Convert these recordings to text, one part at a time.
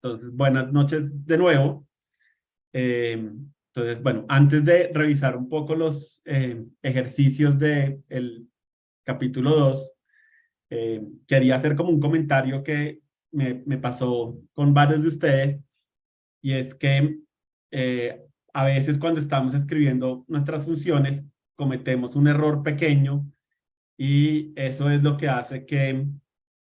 Entonces, buenas noches de nuevo. Entonces, bueno, antes de revisar un poco los ejercicios del capítulo 2, quería hacer como un comentario que me pasó con varios de ustedes, y es que a veces cuando estamos escribiendo nuestras funciones cometemos un error pequeño, y eso es lo que hace que,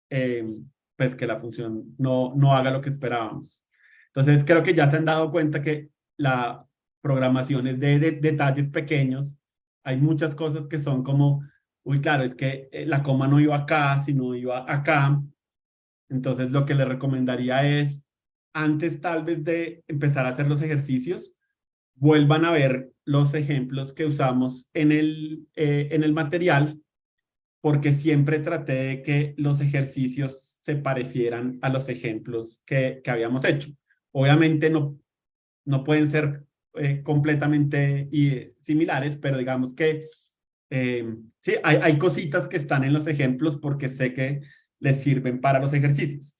eh, pues que la función no haga lo que esperábamos. Entonces, creo que ya se han dado cuenta que la programación es de detalles pequeños. Hay muchas cosas que son como, uy, claro, es que la coma no iba acá, sino iba acá. Entonces, lo que le recomendaría es, antes tal vez de empezar a hacer los ejercicios, vuelvan a ver los ejemplos que usamos en el material, porque siempre traté de que los ejercicios se parecieran a los ejemplos que habíamos hecho. Obviamente no pueden ser completamente similares, pero digamos que sí, hay cositas que están en los ejemplos porque sé que les sirven para los ejercicios.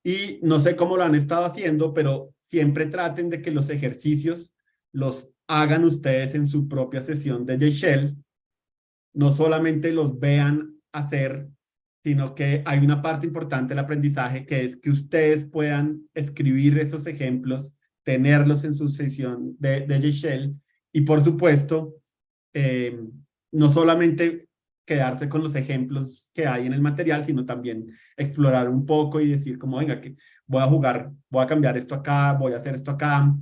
Y no sé cómo lo han estado haciendo, pero siempre traten de que los ejercicios los hagan ustedes en su propia sesión de JShell. No solamente los vean hacer, sino que hay una parte importante del aprendizaje, que es que ustedes puedan escribir esos ejemplos, tenerlos en su sesión de JShell, y por supuesto, eh, no solamente quedarse con los ejemplos que hay en el material, sino también explorar un poco y decir como, venga, que voy a jugar, voy a cambiar esto acá, voy a hacer esto acá.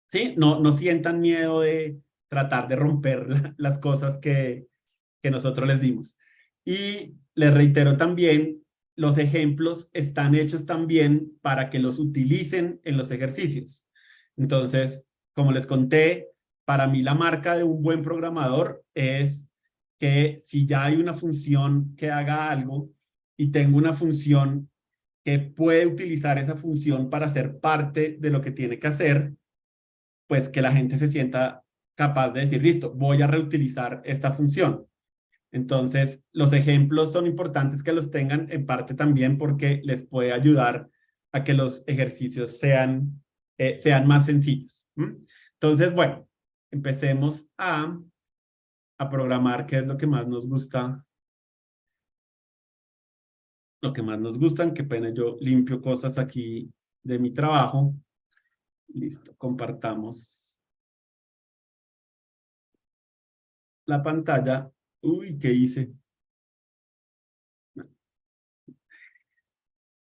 Sí, no sientan miedo de tratar de romper las cosas que nosotros les dimos. Y les reitero también, los ejemplos están hechos también para que los utilicen en los ejercicios. Entonces, como les conté, para mí la marca de un buen programador es que si ya hay una función que haga algo y tengo una función que puede utilizar esa función para ser parte de lo que tiene que hacer, pues que la gente se sienta capaz de decir, listo, voy a reutilizar esta función. Entonces, los ejemplos son importantes que los tengan, en parte también porque les puede ayudar a que los ejercicios sean más sencillos. Entonces, bueno, empecemos a programar, que es lo que más nos gusta. Lo que más nos gustan, qué pena, yo limpio cosas aquí de mi trabajo. Listo, compartamos la pantalla. Uy, ¿qué hice?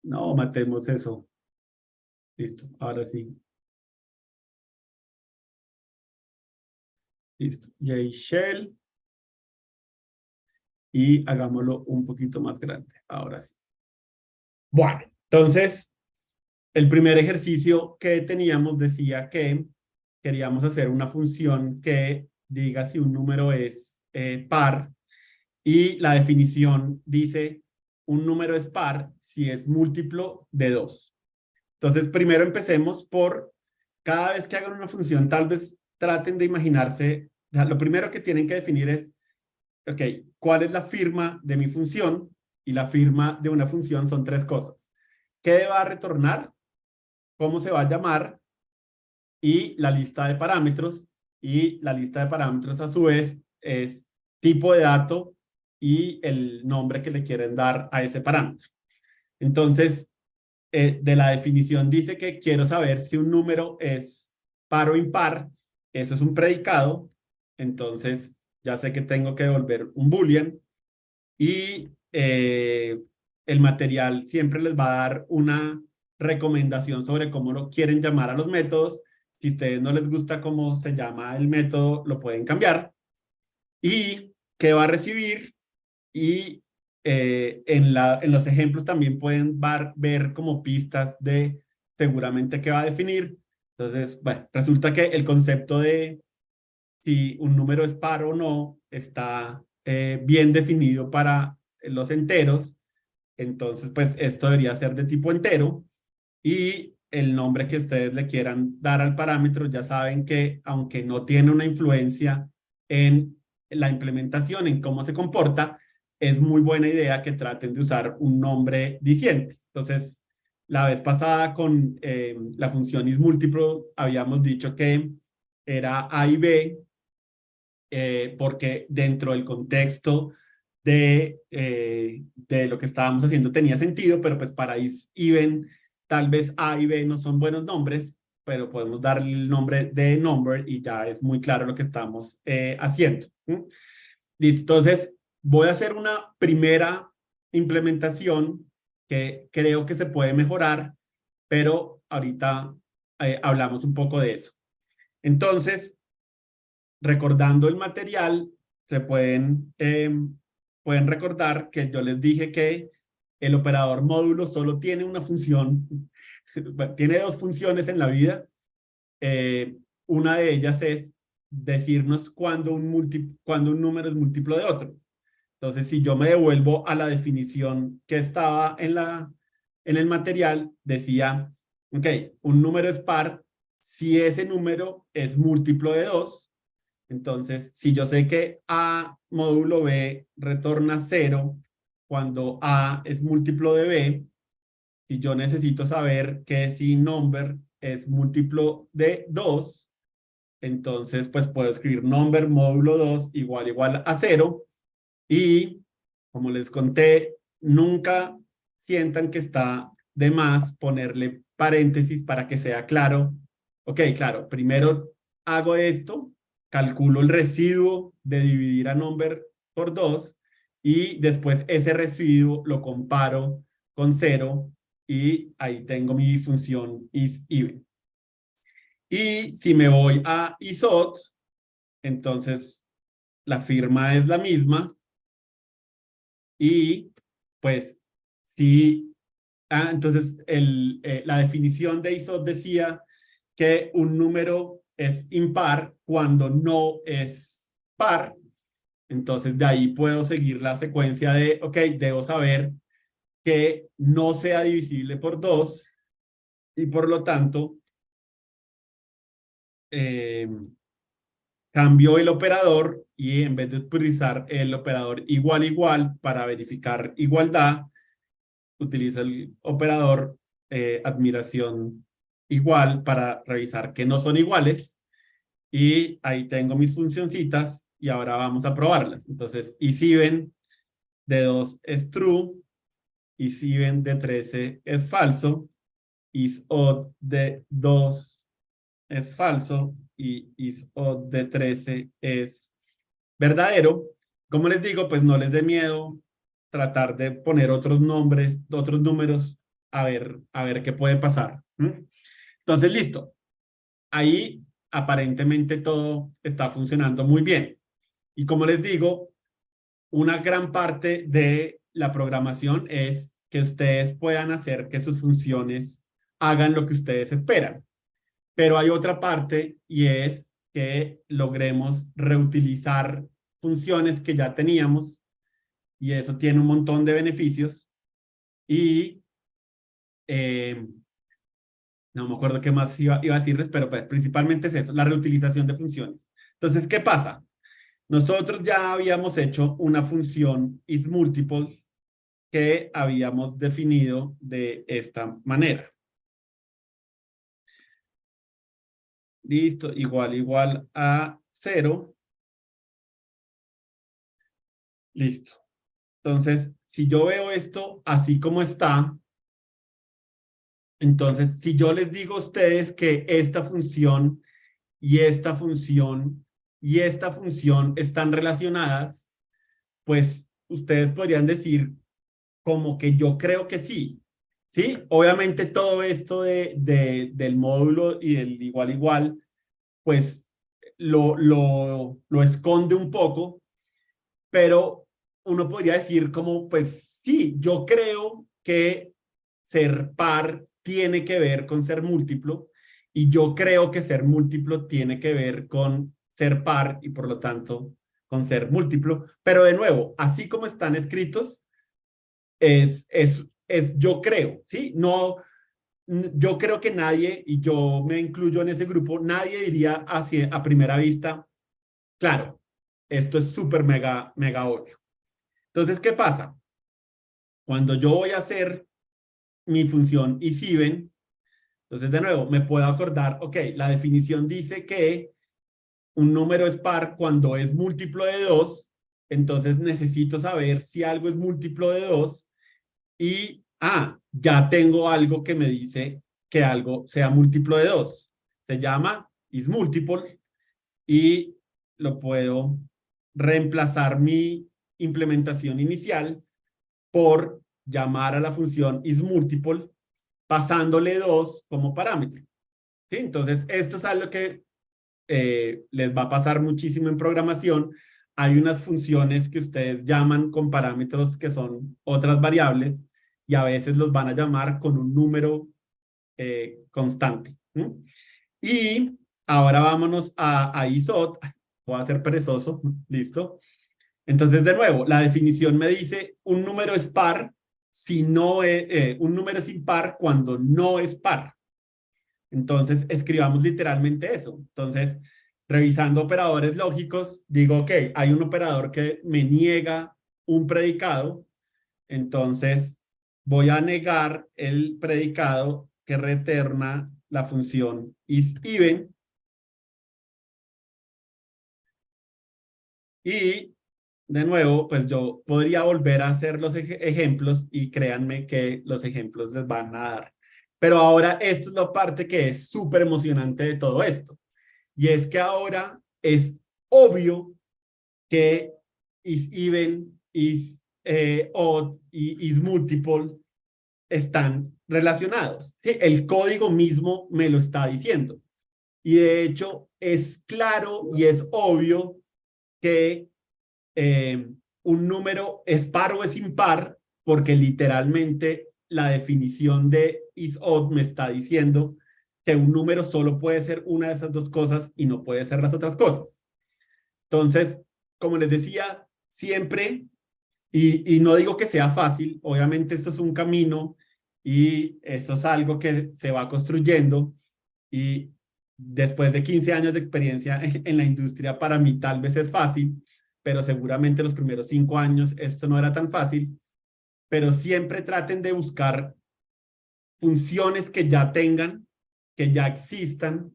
No, matemos eso. Listo, ahora sí. Listo. J Shell. Y hagámoslo un poquito más grande. Ahora sí. Bueno, entonces, el primer ejercicio que teníamos decía que queríamos hacer una función que diga si un número es par, y la definición dice un número es par si es múltiplo de 2. Entonces, primero empecemos por, cada vez que hagan una función, tal vez traten de imaginarse, o sea, lo primero que tienen que definir es, ok, ¿cuál es la firma de mi función? Y la firma de una función son tres cosas. ¿Qué va a retornar? ¿Cómo se va a llamar? Y la lista de parámetros. Y la lista de parámetros a su vez es tipo de dato y el nombre que le quieren dar a ese parámetro. Entonces, de la definición dice que quiero saber si un número es par o impar. Eso es un predicado. Entonces, ya sé que tengo que devolver un boolean, y el material siempre les va a dar una recomendación sobre cómo lo quieren llamar a los métodos. Si a ustedes no les gusta cómo se llama el método, lo pueden cambiar. Y qué va a recibir, y en los ejemplos también pueden ver como pistas de seguramente qué va a definir. Entonces, bueno, resulta que el concepto de si un número es par o no está bien definido para los enteros. Entonces, pues esto debería ser de tipo entero, y el nombre que ustedes le quieran dar al parámetro, ya saben que aunque no tiene una influencia en la implementación, en cómo se comporta, es muy buena idea que traten de usar un nombre diciente. Entonces, La vez pasada con la función ismúltiplo habíamos dicho que era A y B, porque dentro del contexto de lo que estábamos haciendo tenía sentido, pero pues para is even tal vez A y B no son buenos nombres, pero podemos darle el nombre de number y ya es muy claro lo que estamos haciendo. Listo, entonces voy a hacer una primera implementación que creo que se puede mejorar, pero ahorita hablamos un poco de eso. Entonces, recordando el material, se pueden recordar que yo les dije que el operador módulo solo tiene una función, tiene dos funciones en la vida. Una de ellas es decirnos cuando un número es múltiplo de otro. Entonces, si yo me devuelvo a la definición que estaba en el material, decía, ok, un número es par si ese número es múltiplo de 2. Entonces, si yo sé que A módulo B retorna 0 cuando A es múltiplo de B, si yo necesito saber que si number es múltiplo de 2, entonces pues puedo escribir number módulo 2 igual a 0 y como les conté, nunca sientan que está de más ponerle paréntesis para que sea claro. Ok, claro, primero hago esto, calculo el residuo de dividir a number por 2 y después ese residuo lo comparo con 0 y ahí tengo mi función isEven. Y si me voy a isOt, entonces la firma es la misma y pues sí, entonces la definición de isOt decía que un número es impar cuando no es par. Entonces de ahí puedo seguir la secuencia de, ok, debo saber que no sea divisible por 2 y por lo tanto eh, cambio el operador y en vez de utilizar el operador igual para verificar igualdad, utilizo el operador admiración igual para revisar que no son iguales y ahí tengo mis funcioncitas y ahora vamos a probarlas. Entonces, isEven de 2 es true, isEven de 13 es falso, isOt de 2 es falso y isOt de 13 es verdadero. Como les digo, pues no les dé miedo tratar de poner otros nombres, otros números, a ver qué puede pasar. Entonces, listo. Ahí aparentemente todo está funcionando muy bien. Y como les digo, una gran parte de la programación es que ustedes puedan hacer que sus funciones hagan lo que ustedes esperan. Pero hay otra parte y es que logremos reutilizar funciones que ya teníamos y eso tiene un montón de beneficios y eh, no me acuerdo qué más iba a decirles, pero pues, principalmente es eso, la reutilización de funciones. Entonces, ¿qué pasa? Nosotros ya habíamos hecho una función isMultiple que habíamos definido de esta manera. Listo, igual a 0. Listo. Entonces, si yo veo esto así como está, entonces, si yo les digo a ustedes que esta función y esta función y esta función están relacionadas, pues ustedes podrían decir como que yo creo que sí. ¿Sí? Obviamente todo esto del módulo y del igual, pues lo esconde un poco, pero uno podría decir como, pues sí, yo creo que ser par tiene que ver con ser múltiplo y yo creo que ser múltiplo tiene que ver con ser par y por lo tanto con ser múltiplo. Pero de nuevo, así como están escritos, es yo creo, ¿sí? No, yo creo que nadie, y yo me incluyo en ese grupo, nadie diría así a primera vista, claro, esto es súper mega obvio. Entonces, ¿qué pasa? Cuando yo voy a hacer mi función isEven. Entonces, de nuevo, me puedo acordar, ok, la definición dice que un número es par cuando es múltiplo de 2, entonces necesito saber si algo es múltiplo de 2 y, ya tengo algo que me dice que algo sea múltiplo de 2. Se llama isMultiple y lo puedo reemplazar mi implementación inicial por llamar a la función isMultiple pasándole 2 como parámetro. ¿Sí? Entonces, esto es algo que les va a pasar muchísimo en programación. Hay unas funciones que ustedes llaman con parámetros que son otras variables y a veces los van a llamar con un número constante. ¿No? Y ahora vámonos a isOt. Voy a ser perezoso. Listo. Entonces, de nuevo, la definición me dice un número es par si no es, un número es impar cuando no es par. Entonces, escribamos literalmente eso. Entonces, revisando operadores lógicos, digo, ok, hay un operador que me niega un predicado, entonces voy a negar el predicado que retorna la función isEven y de nuevo, pues yo podría volver a hacer los ejemplos y créanme que los ejemplos les van a dar. Pero ahora esto es la parte que es súper emocionante de todo esto. Y es que ahora es obvio que isEven, isOdd y isMultiple están relacionados. ¿Sí? El código mismo me lo está diciendo. Y de hecho es claro y es obvio que un número es par o es impar porque literalmente la definición de isOdd me está diciendo que un número solo puede ser una de esas dos cosas y no puede ser las otras cosas. Entonces, como les decía, siempre, y no digo que sea fácil, obviamente esto es un camino y esto es algo que se va construyendo y después de 15 años de experiencia en la industria, para mí tal vez es fácil, pero seguramente los primeros 5 años esto no era tan fácil, pero siempre traten de buscar funciones que ya tengan, que ya existan,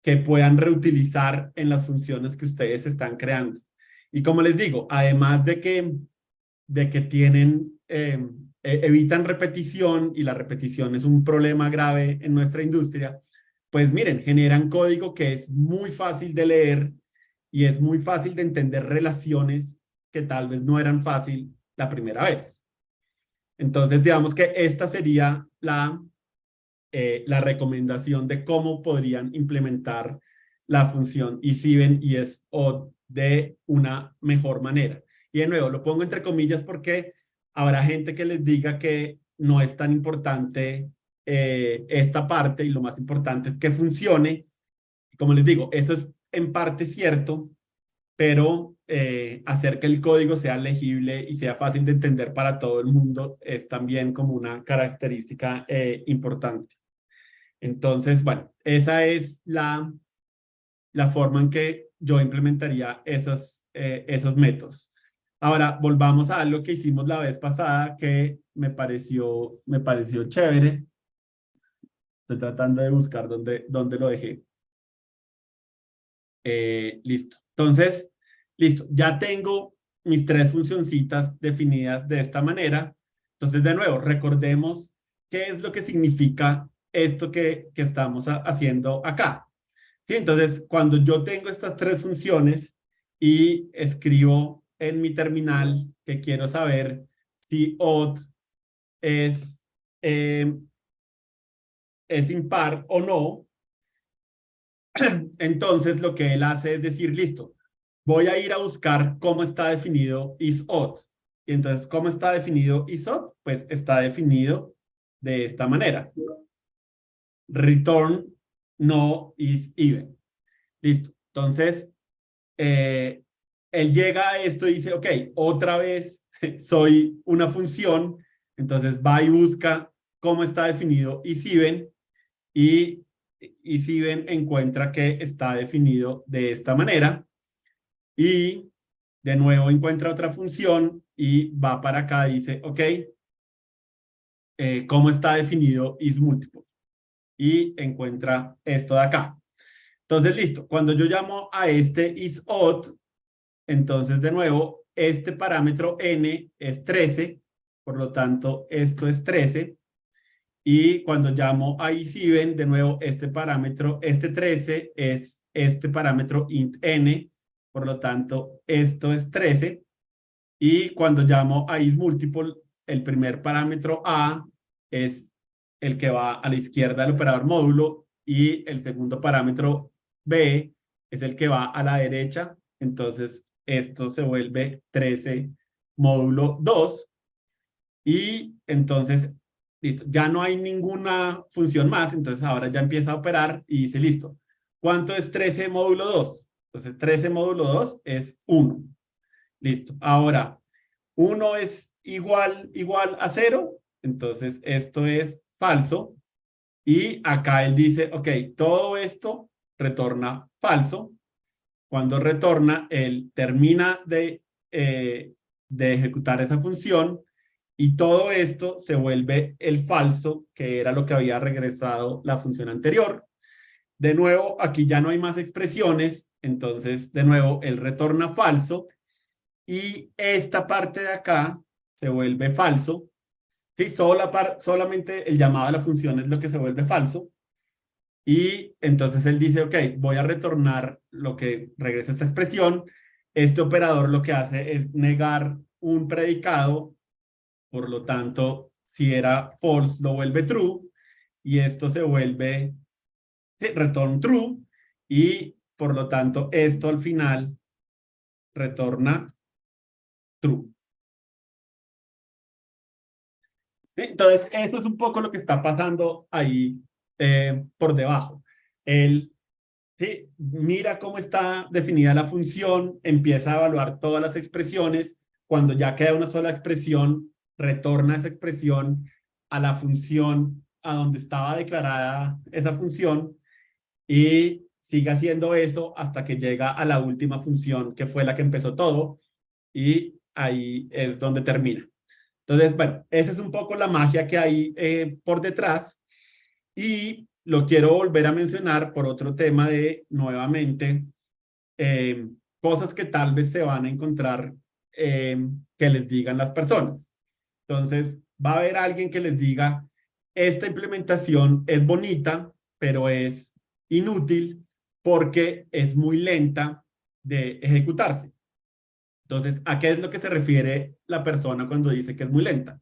que puedan reutilizar en las funciones que ustedes están creando. Y como les digo, además de que tienen, evitan repetición y la repetición es un problema grave en nuestra industria, pues miren, generan código que es muy fácil de leer y es muy fácil de entender relaciones que tal vez no eran fácil la primera vez. Entonces, digamos que esta sería la recomendación de cómo podrían implementar la función isEven y isOdd de una mejor manera. Y de nuevo, lo pongo entre comillas porque habrá gente que les diga que no es tan importante esta parte y lo más importante es que funcione. Como les digo, eso es en parte cierto, pero hacer que el código sea legible y sea fácil de entender para todo el mundo es también como una característica importante. Entonces, bueno, esa es la forma en que yo implementaría esos métodos. Ahora, volvamos a algo que hicimos la vez pasada que me pareció chévere. Estoy tratando de buscar dónde lo dejé. Listo. Entonces, listo. Ya tengo mis tres funcioncitas definidas de esta manera. Entonces, de nuevo, recordemos qué es lo que significa esto que estamos haciendo acá. ¿Sí? Entonces, cuando yo tengo estas tres funciones y escribo en mi terminal que quiero saber si odd es, eh, es impar o no, entonces lo que él hace es decir, listo, voy a ir a buscar cómo está definido isOdd. Y entonces, ¿cómo está definido isOdd? Pues está definido de esta manera. Return no is even. Listo. Entonces, eh, él llega a esto y dice, ok, otra vez soy una función, entonces va y busca cómo está definido isEven y isEven encuentra que está definido de esta manera y de nuevo encuentra otra función y va para acá y dice, ok, cómo está definido isMultiple y encuentra esto de acá. Entonces, listo. Cuando yo llamo a este isOdd, entonces de nuevo, este parámetro n es 13, por lo tanto, esto es 13. Y cuando llamo a isEven, de nuevo, este parámetro, este 13 es este parámetro int n, por lo tanto, esto es 13. Y cuando llamo a isMultiple, el primer parámetro a es el que va a la izquierda del operador módulo y el segundo parámetro b es el que va a la derecha. Entonces, esto se vuelve 13 módulo 2 y entonces, listo, ya no hay ninguna función más, entonces ahora ya empieza a operar y dice, listo, ¿cuánto es 13 módulo 2? Entonces, 13 módulo 2 es 1. Listo. Ahora, 1 es igual a 0, entonces esto es falso. Y acá él dice, ok, todo esto retorna falso. Cuando retorna, él termina de ejecutar esa función y todo esto se vuelve el falso, que era lo que había regresado la función anterior. De nuevo, aquí ya no hay más expresiones, entonces, de nuevo, él retorna falso y esta parte de acá se vuelve falso. ¿Sí? Solamente el llamado a la función es lo que se vuelve falso. Y entonces él dice, ok, voy a retornar lo que regresa esta expresión. Este operador lo que hace es negar un predicado, por lo tanto, si era false, lo vuelve true, y esto se vuelve, sí, return true, y por lo tanto, esto al final retorna true. ¿Sí? Entonces, eso es un poco lo que está pasando ahí por debajo. Él, sí, mira cómo está definida la función, empieza a evaluar todas las expresiones. Cuando ya queda una sola expresión, retorna esa expresión a la función a donde estaba declarada esa función y sigue haciendo eso hasta que llega a la última función que fue la que empezó todo y ahí es donde termina. Entonces, bueno, esa es un poco la magia que hay por detrás y lo quiero volver a mencionar por otro tema de, nuevamente, eh, cosas que tal vez se van a encontrar que les digan las personas. Entonces, va a haber alguien que les diga, esta implementación es bonita, pero es inútil porque es muy lenta de ejecutarse. Entonces, ¿a qué es lo que se refiere la persona cuando dice que es muy lenta?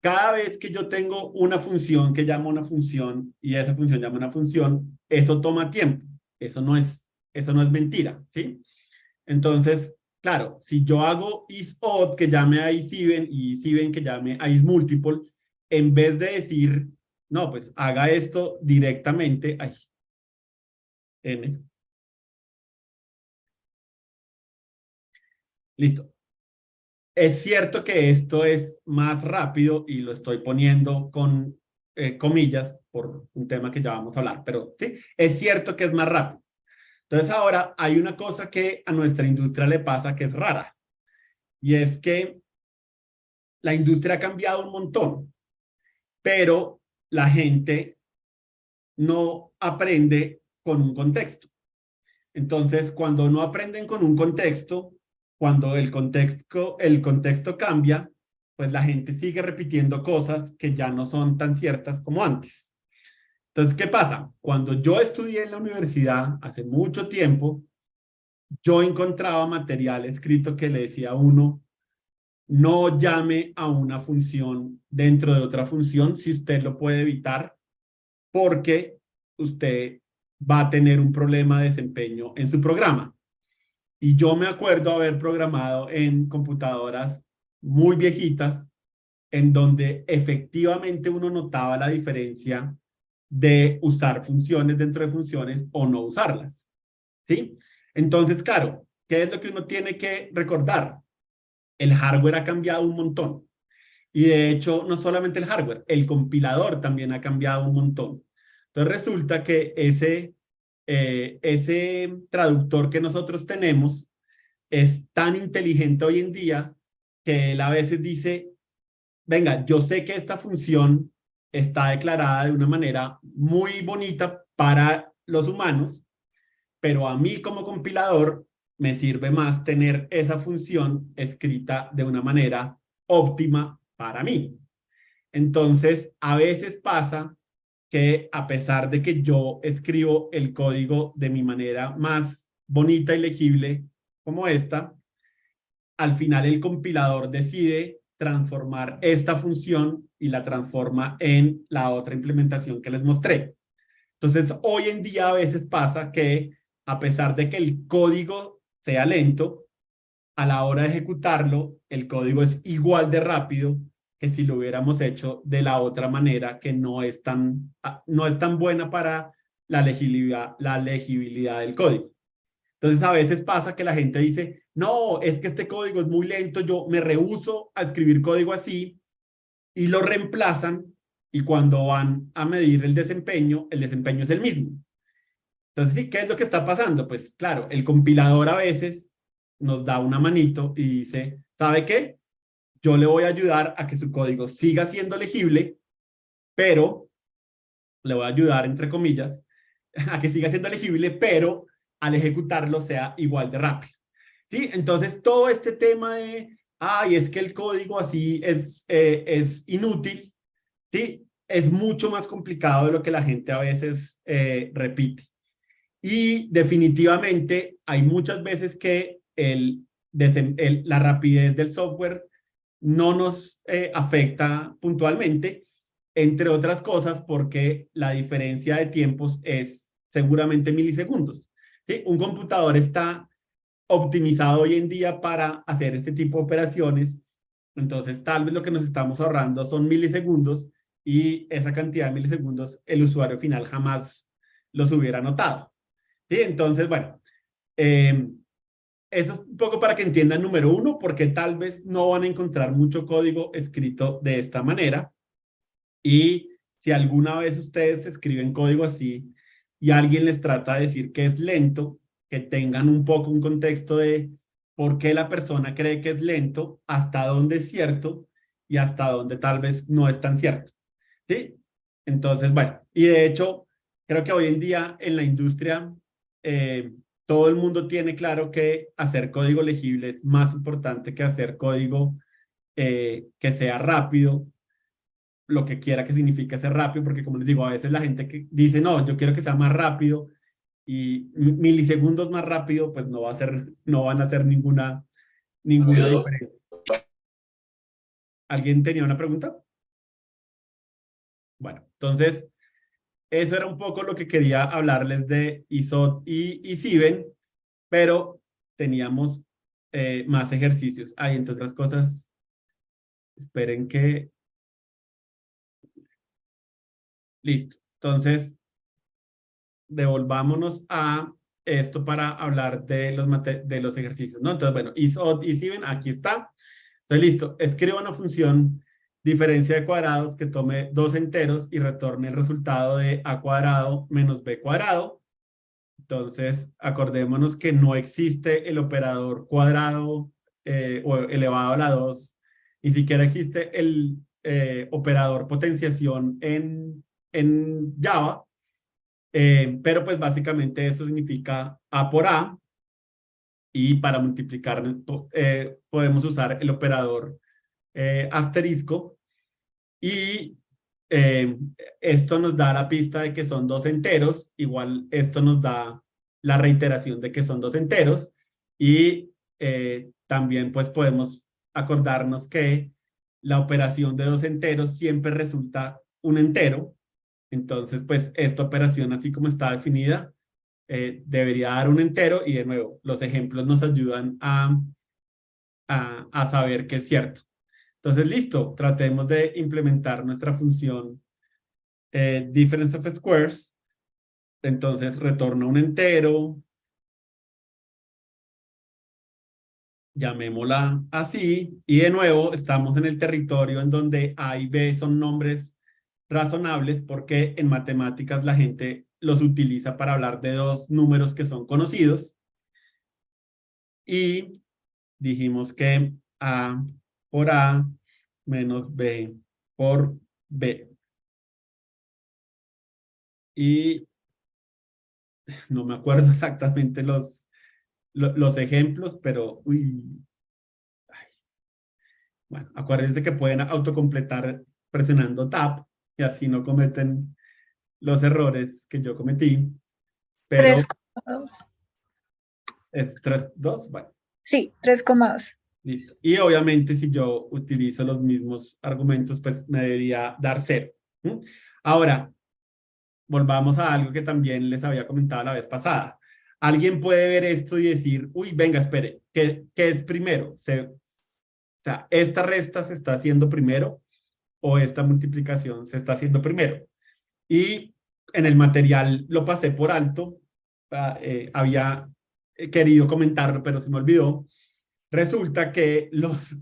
Cada vez que yo tengo una función que llama una función y esa función llama una función, eso toma tiempo. Eso no es mentira, ¿sí? Entonces, claro, si yo hago isOdd que llame a isEven y isEven que llame a isMultiple, en vez de decir, no, pues haga esto directamente, ay, n, listo. Es cierto que esto es más rápido y lo estoy poniendo con comillas por un tema que ya vamos a hablar, pero sí, es cierto que es más rápido. Entonces ahora hay una cosa que a nuestra industria le pasa que es rara y es que la industria ha cambiado un montón, pero la gente no aprende con un contexto. Entonces, cuando no aprenden con un contexto, cuando el contexto cambia, pues la gente sigue repitiendo cosas que ya no son tan ciertas como antes. Entonces, ¿qué pasa? Cuando yo estudié en la universidad hace mucho tiempo, yo encontraba material escrito que le decía a uno, no llame a una función dentro de otra función si usted lo puede evitar, porque usted va a tener un problema de desempeño en su programa. Y yo me acuerdo haber programado en computadoras muy viejitas, en donde efectivamente uno notaba la diferencia de usar funciones dentro de funciones o no usarlas. ¿Sí? Entonces, claro, ¿qué es lo que uno tiene que recordar? El hardware ha cambiado un montón. Y de hecho, no solamente el hardware, el compilador también ha cambiado un montón. Entonces resulta que ese traductor que nosotros tenemos es tan inteligente hoy en día que él a veces dice, venga, yo sé que esta función está declarada de una manera muy bonita para los humanos, pero a mí como compilador me sirve más tener esa función escrita de una manera óptima para mí. Entonces, a veces pasa que a pesar de que yo escribo el código de mi manera más bonita y legible como esta, al final el compilador decide transformar esta función y la transforma en la otra implementación que les mostré. Entonces, hoy en día a veces pasa que a pesar de que el código sea lento, a la hora de ejecutarlo, el código es igual de rápido que si lo hubiéramos hecho de la otra manera que no es tan buena para la legibilidad del código. Entonces, a veces pasa que la gente dice, no, es que este código es muy lento, yo me rehúso a escribir código así y lo reemplazan y cuando van a medir el desempeño es el mismo. Entonces, sí, ¿qué es lo que está pasando? Pues claro, el compilador a veces nos da una manito y dice, ¿sabe qué? Yo le voy a ayudar a que su código siga siendo legible, pero le voy a ayudar, entre comillas, a que siga siendo legible, pero al ejecutarlo sea igual de rápido. ¿Sí? Entonces, todo este tema de, ay, es que el código así es inútil, ¿sí? Es mucho más complicado de lo que la gente a veces repite. Y definitivamente hay muchas veces que la rapidez del software no nos afecta puntualmente, entre otras cosas porque la diferencia de tiempos es seguramente milisegundos. ¿Sí? Un computador está optimizado hoy en día para hacer este tipo de operaciones, entonces tal vez lo que nos estamos ahorrando son milisegundos y esa cantidad de milisegundos el usuario final jamás los hubiera notado. ¿Sí? Entonces, bueno, eh, eso es un poco para que entiendan, número uno, porque tal vez no van a encontrar mucho código escrito de esta manera. Y si alguna vez ustedes escriben código así y alguien les trata de decir que es lento, que tengan un poco un contexto de por qué la persona cree que es lento, hasta dónde es cierto y hasta dónde tal vez no es tan cierto. ¿Sí? Entonces, bueno, y de hecho, creo que hoy en día en la industria todo el mundo tiene claro que hacer código legible es más importante que hacer código que sea rápido, lo que quiera que signifique ser rápido, porque como les digo, a veces la gente que dice, no, yo quiero que sea más rápido y milisegundos más rápido, pues no van a hacer ninguna diferencia. ¿Alguien tenía una pregunta? Bueno, entonces, eso era un poco lo que quería hablarles de ISOT y Sieben, pero teníamos más ejercicios. Hay, entre otras cosas, esperen que... Listo. Entonces, devolvámonos a esto para hablar de los ejercicios, ¿no? Entonces, bueno, ISOT y Sieben, aquí está. Entonces, listo. Escriba una función diferencia de cuadrados que tome dos enteros y retorne el resultado de a cuadrado menos b cuadrado. Entonces, acordémonos que no existe el operador cuadrado o elevado a la 2, ni siquiera existe el operador potenciación en Java, pero pues básicamente eso significa A por A, y para multiplicar podemos usar el operador asterisco, y eh, esto nos da la pista de que son dos enteros, igual esto nos da la reiteración de que son dos enteros, y también pues podemos acordarnos que la operación de dos enteros siempre resulta un entero. Entonces pues esta operación así como está definida debería dar un entero, y de nuevo los ejemplos nos ayudan a saber que es cierto. Entonces, listo, tratemos de implementar nuestra función difference of squares. Entonces, retorna un entero, llamémosla así, y de nuevo estamos en el territorio en donde A y B son nombres razonables porque en matemáticas la gente los utiliza para hablar de dos números que son conocidos, y dijimos que A por A menos B por B. Y no me acuerdo exactamente los ejemplos, pero, uy, bueno, acuérdense que pueden autocompletar presionando Tab y así no cometen los errores que yo cometí, pero 3,2. es 3,2, bueno, Sí, 3,2. listo. Y obviamente si yo utilizo los mismos argumentos, pues me debería dar 0. ¿Mm? Ahora, volvamos a algo que también les había comentado la vez pasada. Alguien puede ver esto y decir, uy, venga, espere, ¿qué es primero? O sea, ¿esta resta se está haciendo primero o esta multiplicación se está haciendo primero? Y en el material lo pasé por alto, había querido comentarlo, pero se me olvidó. Resulta que los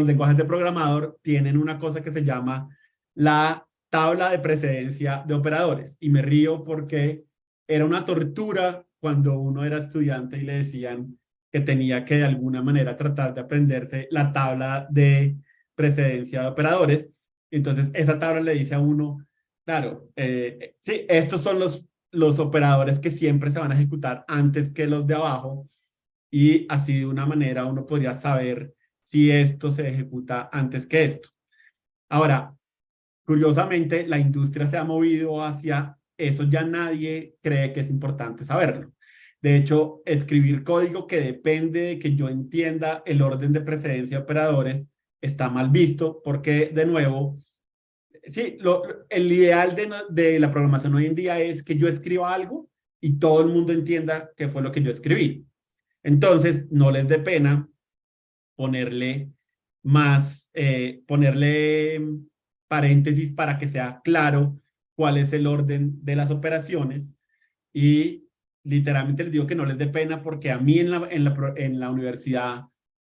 lenguajes de programador tienen una cosa que se llama la tabla de precedencia de operadores. Y me río porque era una tortura cuando uno era estudiante y le decían que tenía que de alguna manera tratar de aprenderse la tabla de precedencia de operadores. Entonces, esa tabla le dice a uno, claro, sí, estos son los operadores que siempre se van a ejecutar antes que los de abajo y así de una manera uno podría saber si esto se ejecuta antes que esto. Ahora, curiosamente, la industria se ha movido hacia eso, ya nadie cree que es importante saberlo. De hecho, escribir código que depende de que yo entienda el orden de precedencia de operadores está mal visto porque, de nuevo, sí, el ideal de la programación hoy en día es que yo escriba algo y todo el mundo entienda qué fue lo que yo escribí. Entonces, no les dé pena ponerle ponerle paréntesis para que sea claro cuál es el orden de las operaciones y literalmente les digo que no les dé pena porque a mí en la universidad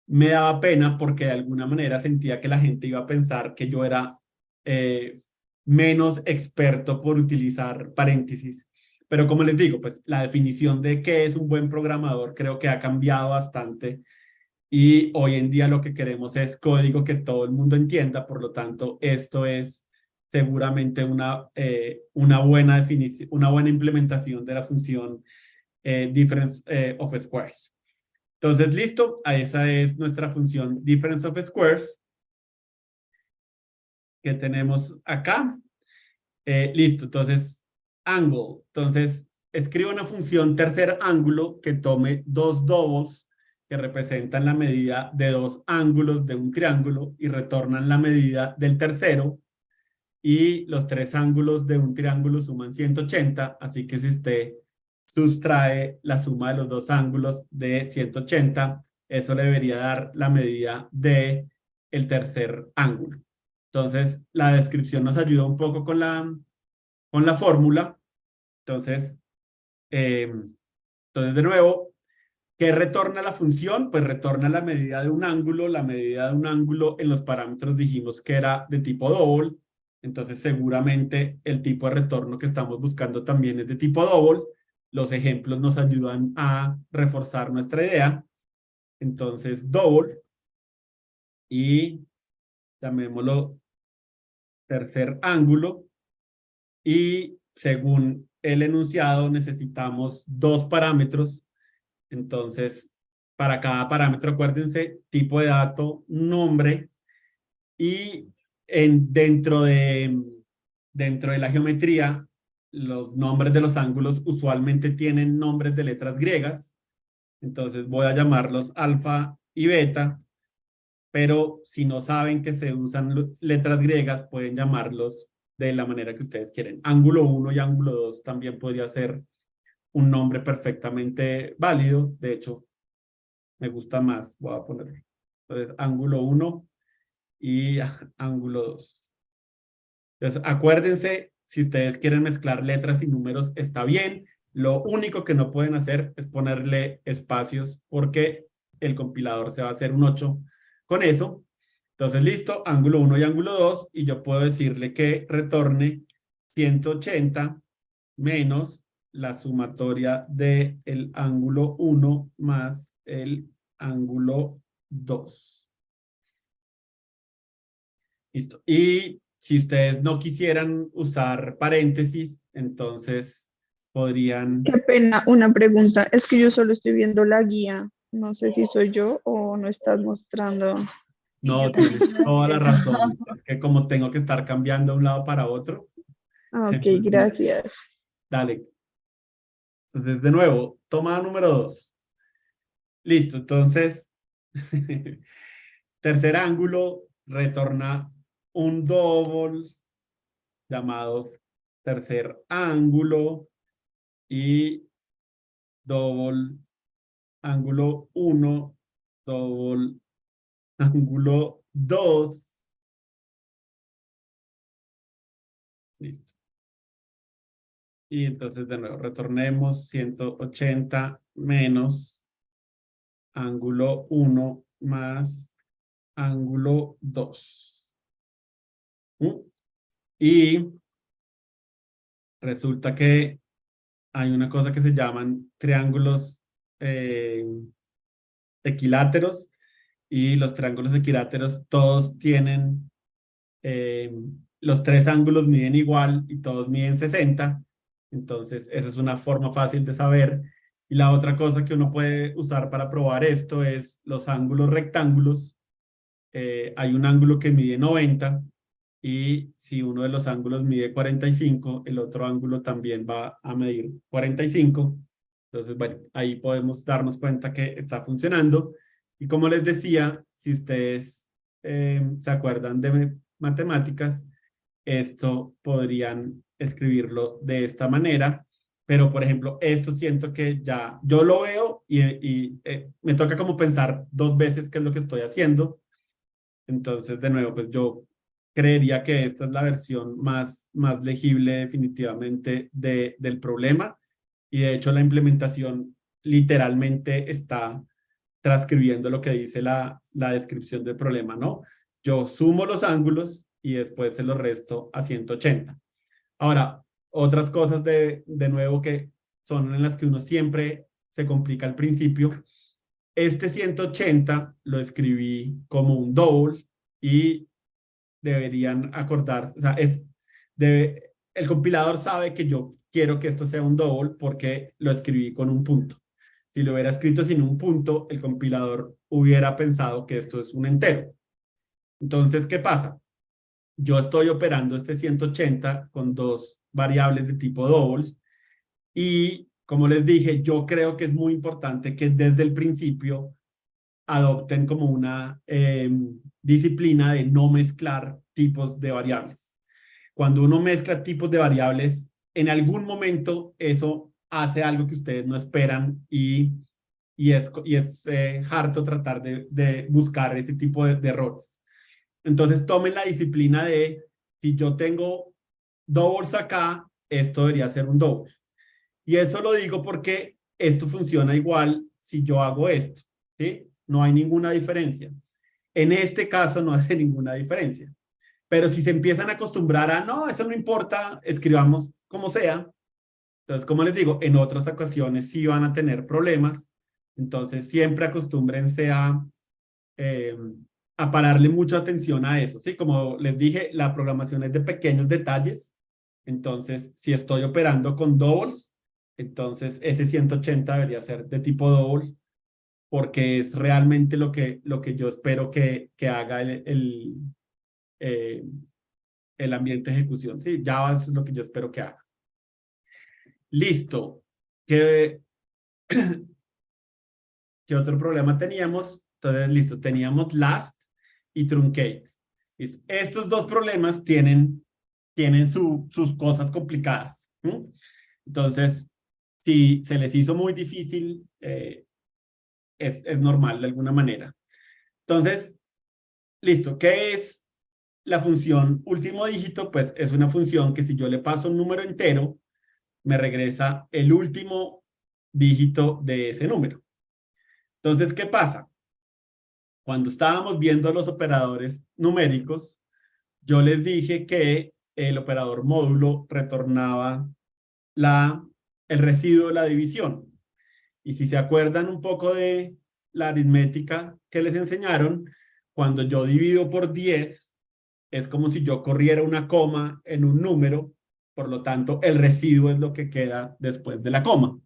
me daba pena porque de alguna manera sentía que la gente iba a pensar que yo era eh, menos experto por utilizar paréntesis. Pero como les digo, pues la definición de qué es un buen programador creo que ha cambiado bastante y hoy en día lo que queremos es código que todo el mundo entienda, por lo tanto, esto es seguramente una buena definición, una buena implementación de la función difference of squares. Entonces, listo, esa es nuestra función difference of squares que tenemos acá. Listo, entonces, angle. Entonces, escribo una función tercer ángulo que tome dos doubles que representan la medida de dos ángulos de un triángulo y retornan la medida del tercero. Y los tres ángulos de un triángulo suman 180, así que si usted sustrae la suma de los dos ángulos de 180, eso le debería dar la medida de el tercer ángulo. Entonces, la descripción nos ayuda un poco con la fórmula. Entonces, eh, entonces, de nuevo, ¿qué retorna la función? Pues retorna la medida de un ángulo. La medida de un ángulo en los parámetros dijimos que era de tipo doble. Entonces, seguramente el tipo de retorno que estamos buscando también es de tipo doble. Los ejemplos nos ayudan a reforzar nuestra idea. Entonces, doble y llamémoslo tercer ángulo. Y según el enunciado necesitamos dos parámetros. Entonces, para cada parámetro, acuérdense, tipo de dato, nombre y dentro de la geometría, los nombres de los ángulos usualmente tienen nombres de letras griegas. Entonces voy a llamarlos alfa y beta, pero si no saben que se usan letras griegas, pueden llamarlos de la manera que ustedes quieren. Ángulo 1 y ángulo 2 también podría ser un nombre perfectamente válido. De hecho, me gusta más, voy a ponerlo. Entonces, ángulo 1 y ángulo 2. Entonces, acuérdense, si ustedes quieren mezclar letras y números, está bien. Lo único que no pueden hacer es ponerle espacios porque el compilador se va a hacer un 8 con eso. Entonces, listo, ángulo 1 y ángulo 2, y yo puedo decirle que retorne 180 menos la sumatoria del ángulo 1 más el ángulo 2. Listo. Y si ustedes no quisieran usar paréntesis, entonces Qué podrían... pena, una pregunta. Es que yo solo estoy viendo la guía. No sé si soy yo o no estás mostrando. Y yo No, tienes también toda noté la eso. razón. Es que como tengo que estar cambiando de un lado para otro, Ah, se ok, me olvida. gracias. Dale. Entonces, de nuevo, toma número 2. Listo. Entonces, tercer ángulo, retorna un doble llamado tercer ángulo y doble ángulo uno, doble ángulo 2. Listo. Y entonces de nuevo, retornemos 180 menos ángulo uno más ángulo 2. Y resulta que hay una cosa que se llaman triángulos eh, equiláteros, y los triángulos equiláteros todos tienen, eh, los tres ángulos miden igual y todos miden 60. Entonces esa es una forma fácil de saber. Y la otra cosa que uno puede usar para probar esto es los ángulos rectángulos. Hay un ángulo que mide 90, y si uno de los ángulos mide 45, el otro ángulo también va a medir 45. Entonces, bueno, ahí podemos darnos cuenta que está funcionando. Y como les decía, si ustedes se acuerdan de matemáticas, esto podrían escribirlo de esta manera. Pero, por ejemplo, esto siento que ya yo lo veo y me toca como pensar dos veces qué es lo que estoy haciendo. Entonces, de nuevo, pues yo creería que esta es la versión más legible definitivamente del problema, y de hecho la implementación literalmente está transcribiendo lo que dice la descripción del problema, ¿no? Yo sumo los ángulos y después se los resto a 180. Ahora, otras cosas de nuevo que son en las que uno siempre se complica al principio. Este 180 lo escribí como un double, y deberían acordar, o sea, el compilador sabe que yo quiero que esto sea un double porque lo escribí con un punto. Si lo hubiera escrito sin un punto, el compilador hubiera pensado que esto es un entero. Entonces, ¿qué pasa? Yo estoy operando este 180 con dos variables de tipo double, y como les dije, yo creo que es muy importante que desde el principio adopten como una disciplina de no mezclar tipos de variables. Cuando uno mezcla tipos de variables, en algún momento eso hace algo que ustedes no esperan, y es harto tratar de buscar ese tipo de errores. Entonces tomen la disciplina de, si yo tengo doubles acá, esto debería ser un double. Y eso lo digo porque esto funciona igual si yo hago esto, ¿sí? No hay ninguna diferencia. En este caso no hace ninguna diferencia. Pero si se empiezan a acostumbrar a, no, eso no importa, escribamos como sea. Entonces, como les digo, en otras ocasiones sí van a tener problemas. Entonces, siempre acostúmbrense eh, a pararle mucha atención a eso, ¿sí? Como les dije, la programación es de pequeños detalles. Entonces, si estoy operando con doubles, entonces ese 180 debería ser de tipo double, porque es realmente lo que yo espero que haga eh, el ambiente de ejecución. Sí, Java es lo que yo espero que haga. Listo. ¿Qué, qué otro problema teníamos? Entonces, listo, teníamos last y truncate. Listo. Estos dos problemas tienen sus cosas complicadas. Entonces, si se les hizo muy difícil, es normal de alguna manera. Entonces, listo, ¿qué es la función último dígito? Pues es una función que si yo le paso un número entero, me regresa el último dígito de ese número. Entonces, ¿qué pasa? Cuando estábamos viendo los operadores numéricos, yo les dije que el operador módulo retornaba el residuo de la división. Y si se acuerdan un poco de la aritmética que les enseñaron, cuando yo divido por 10, es como si yo corriera una coma en un número, por lo tanto, el residuo es lo que queda después de la coma.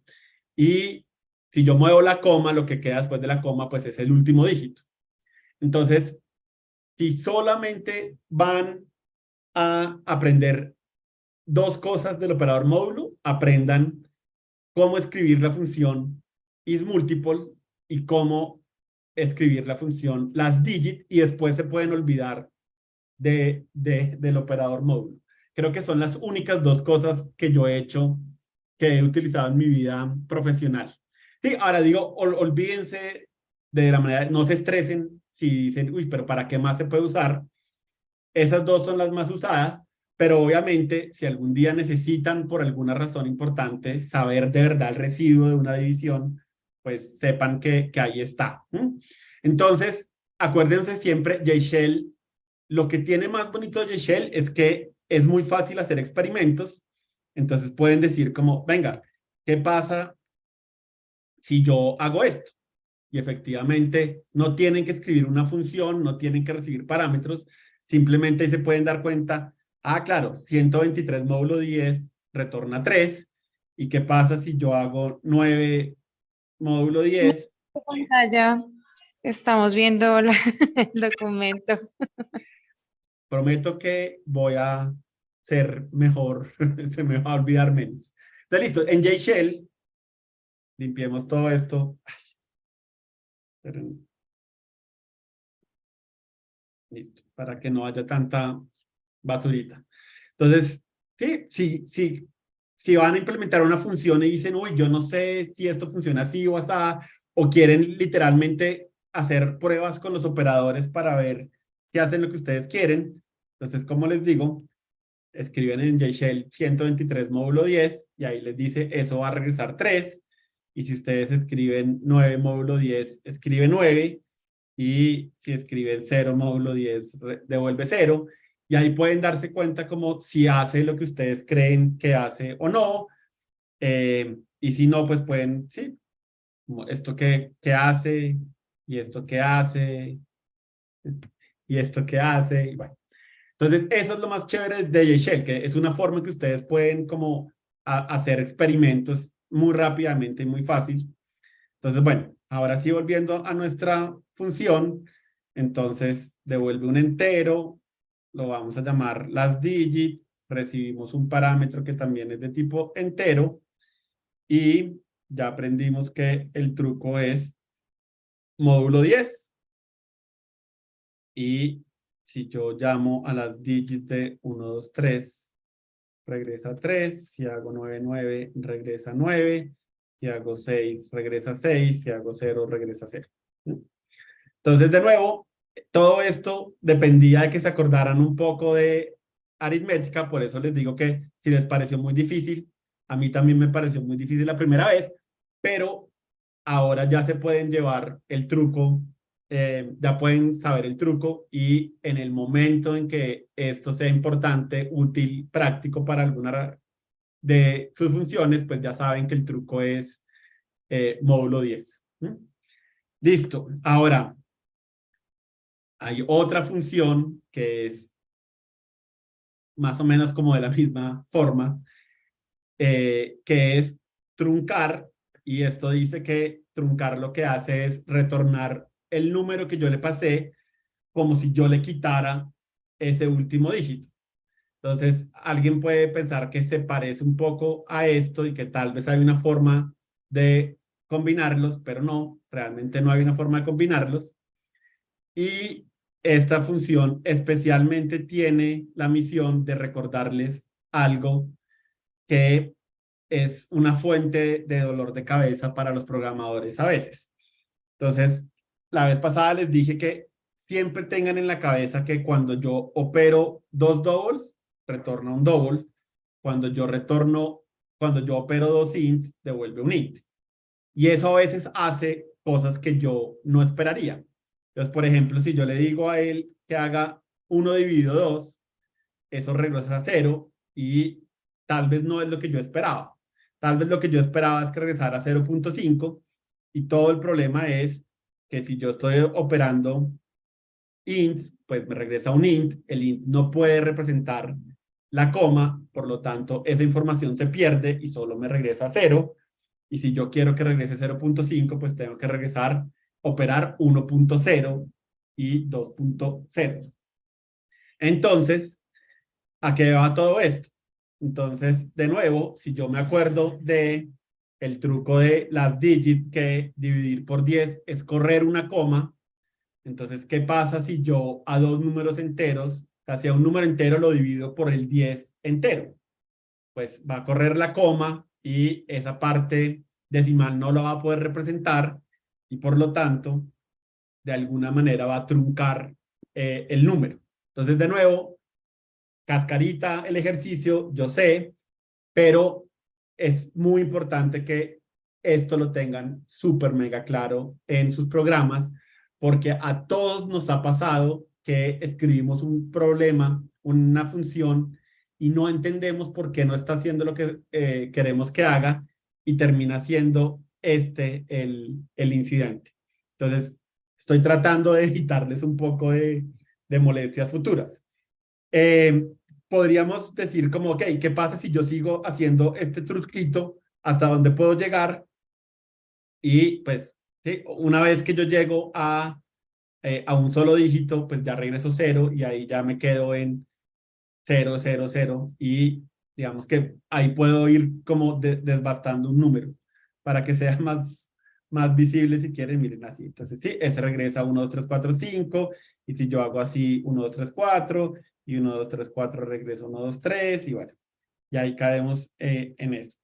Y si yo muevo la coma, lo que queda después de la coma, pues es el último dígito. Entonces, si solamente van a aprender dos cosas del operador módulo, aprendan cómo escribir la función isMultiple y cómo escribir la función lastDigit, y después se pueden olvidar del operador módulo. Creo que son las únicas dos cosas que yo he hecho, que he utilizado en mi vida profesional. Sí, ahora digo, olvídense de la manera, no se estresen si dicen, uy, pero ¿para qué más se puede usar? Esas dos son las más usadas, pero obviamente si algún día necesitan por alguna razón importante saber de verdad el residuo de una división, pues sepan que ahí está. Entonces, acuérdense siempre, JShell, lo que tiene más bonito de JShell es que es muy fácil hacer experimentos. Entonces pueden decir como, venga, ¿qué pasa si yo hago esto? Y efectivamente no tienen que escribir una función, no tienen que recibir parámetros, simplemente ahí se pueden dar cuenta, ah, claro, 123 módulo 10 retorna 3, ¿y qué pasa si yo hago 9 módulo 10? Pantalla, estamos viendo el documento. Prometo que voy a ser mejor, se me va a olvidar menos. Está listo, en JShell, limpiemos todo esto. Listo, para que no haya tanta basurita. Entonces, si van a implementar una función y dicen, uy, yo no sé si esto funciona así o así, o quieren literalmente hacer pruebas con los operadores para ver si hacen lo que ustedes quieren, entonces, como les digo, escriben en JShell 123 módulo 10 y ahí les dice, eso va a regresar 3, y si ustedes escriben 9 módulo 10, escribe 9, y si escriben 0 módulo 10, devuelve 0, y ahí pueden darse cuenta como si hace lo que ustedes creen que hace o no, y si no, pues pueden, sí, como esto que hace, y esto que hace, y esto que hace, y bueno. Entonces, eso es lo más chévere de JShell, que es una forma que ustedes pueden como hacer experimentos muy rápidamente y muy fácil. Entonces, bueno, ahora sí volviendo a nuestra función, entonces devuelve un entero, lo vamos a llamar lastDigit, recibimos un parámetro que también es de tipo entero, y ya aprendimos que el truco es módulo 10, y si yo llamo a lastDigit de 1, 2, 3, regresa 3, si hago 9, 9, regresa 9, si hago 6, regresa 6, si hago 0, regresa 0. Entonces, de nuevo, todo esto dependía de que se acordaran un poco de aritmética, por eso les digo que si les pareció muy difícil, a mí también me pareció muy difícil la primera vez, pero ahora ya se pueden llevar el truco, ya pueden saber el truco, y en el momento en que esto sea importante, útil, práctico para alguna de sus funciones, pues ya saben que el truco es módulo 10. Listo. Ahora, hay otra función que es más o menos como de la misma forma, que es truncar, y esto dice que truncar lo que hace es retornar el número que yo le pasé como si yo le quitara ese último dígito. Entonces, alguien puede pensar que se parece un poco a esto y que tal vez hay una forma de combinarlos, pero no, realmente no hay una forma de combinarlos. Y esta función especialmente tiene la misión de recordarles algo que es una fuente de dolor de cabeza para los programadores a veces. Entonces, la vez pasada les dije que siempre tengan en la cabeza que cuando yo opero dos doubles, retorna un double. Cuando yo opero dos ints, devuelve un int. Y eso a veces hace cosas que yo no esperaría. Entonces, por ejemplo, si yo le digo a él que haga 1 dividido 2, eso regresa a 0, y tal vez no es lo que yo esperaba. Tal vez lo que yo esperaba es que regresara a 0.5, y todo el problema es que si yo estoy operando ints, pues me regresa un int. El int no puede representar la coma, por lo tanto, esa información se pierde y solo me regresa 0. Y si yo quiero que regrese 0.5, pues tengo que regresar, operar 1.0 y 2.0. Entonces, ¿a qué va todo esto? Entonces, de nuevo, si yo me acuerdo de el truco de las digit, que dividir por 10 es correr una coma, entonces, ¿qué pasa si yo a dos números enteros, hacia un número entero lo divido por el 10 entero? Pues va a correr la coma y esa parte decimal no la va a poder representar y por lo tanto, de alguna manera va a truncar el número. Entonces, de nuevo, cascarita el ejercicio, yo sé, pero es muy importante que esto lo tengan súper mega claro en sus programas, porque a todos nos ha pasado que escribimos un problema, una función, y no entendemos por qué no está haciendo lo que queremos que haga y termina siendo el incidente. Entonces, estoy tratando de evitarles un poco de molestias futuras. Podríamos decir como, ok, ¿qué pasa si yo sigo haciendo este truquito hasta donde puedo llegar? Y pues, ¿sí? Una vez que yo llego a un solo dígito, pues ya regreso 0 y ahí ya me quedo en 0, 0, 0 y digamos que ahí puedo ir como desbastando un número para que sea más visible si quieren, miren así. Entonces, sí, ese regresa 1, 2, 3, 4, 5 y si yo hago así 1, 2, 3, 4 y 1, 2, 3, 4 regreso 1, 2, 3 y bueno, y ahí caemos en eso.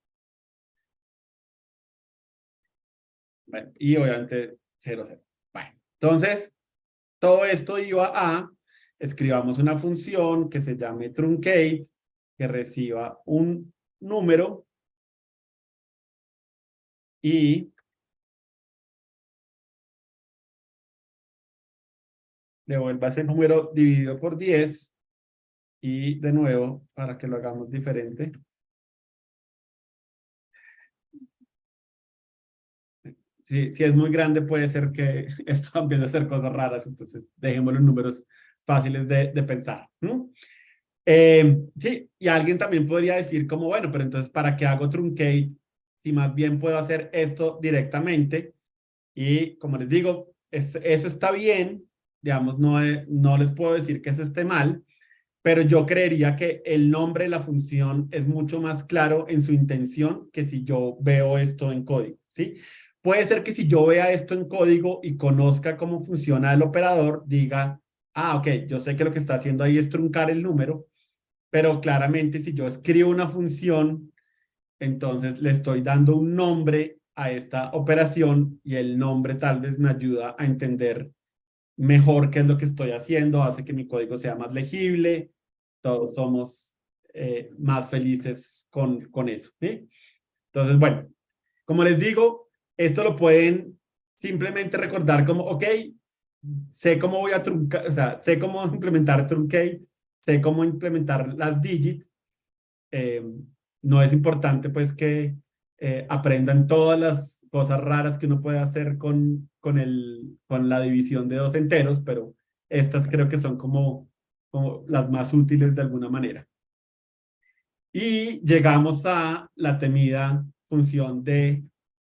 Bueno, y obviamente 0, 0. Bueno, entonces, todo esto iba a, escribamos una función que se llame truncate, que reciba un número y devuelva ese número dividido por 10 y de nuevo, para que lo hagamos diferente. Si es muy grande puede ser que esto empiece a hacer cosas raras, entonces dejemos los números fáciles de pensar, ¿no? Sí, y alguien también podría decir como, bueno, pero entonces, ¿para qué hago truncate? Si más bien puedo hacer esto directamente. Y como les digo, eso está bien, digamos, no les puedo decir que eso esté mal, pero yo creería que el nombre de la función es mucho más claro en su intención que si yo veo esto en código, ¿sí? Puede ser que si yo vea esto en código y conozca cómo funciona el operador, diga, ah, ok, yo sé que lo que está haciendo ahí es truncar el número, pero claramente si yo escribo una función, entonces le estoy dando un nombre a esta operación y el nombre tal vez me ayuda a entender mejor qué es lo que estoy haciendo, hace que mi código sea más legible, todos somos más felices con eso, ¿sí? Entonces, bueno, como les digo, esto lo pueden simplemente recordar como, ok, sé cómo voy a truncar, o sea, sé cómo implementar truncate, sé cómo implementar las digits, eh, no es importante pues que aprendan todas las cosas raras que uno puede hacer con la división de dos enteros, pero estas creo que son como las más útiles de alguna manera. Y llegamos a la temida función de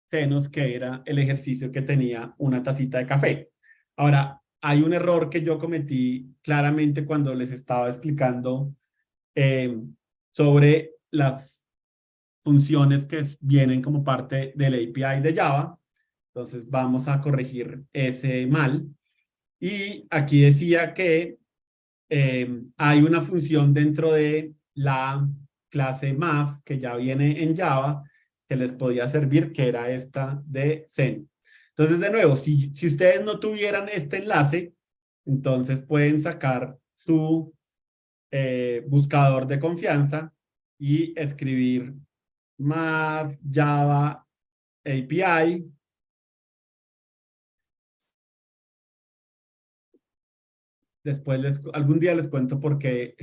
senos, que era el ejercicio que tenía una tacita de café. Ahora, hay un error que yo cometí claramente cuando les estaba explicando sobre las funciones que vienen como parte del API de Java. Entonces vamos a corregir ese mal. Y aquí decía que hay una función dentro de la clase math que ya viene en Java que les podía servir, que era esta de Zen. Entonces, de nuevo, si ustedes no tuvieran este enlace, entonces pueden sacar su buscador de confianza y escribir math Java API. Después algún día les cuento por qué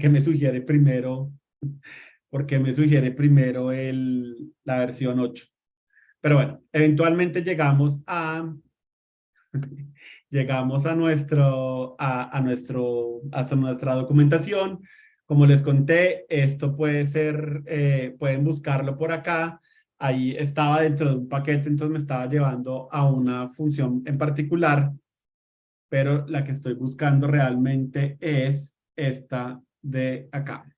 me sugiere primero, la versión 8. Pero bueno, eventualmente llegamos a llegamos a hasta nuestra documentación. Como les conté, esto puede ser, pueden buscarlo por acá. Ahí estaba dentro de un paquete, entonces me estaba llevando a una función en particular, pero la que estoy buscando realmente es esta de acá.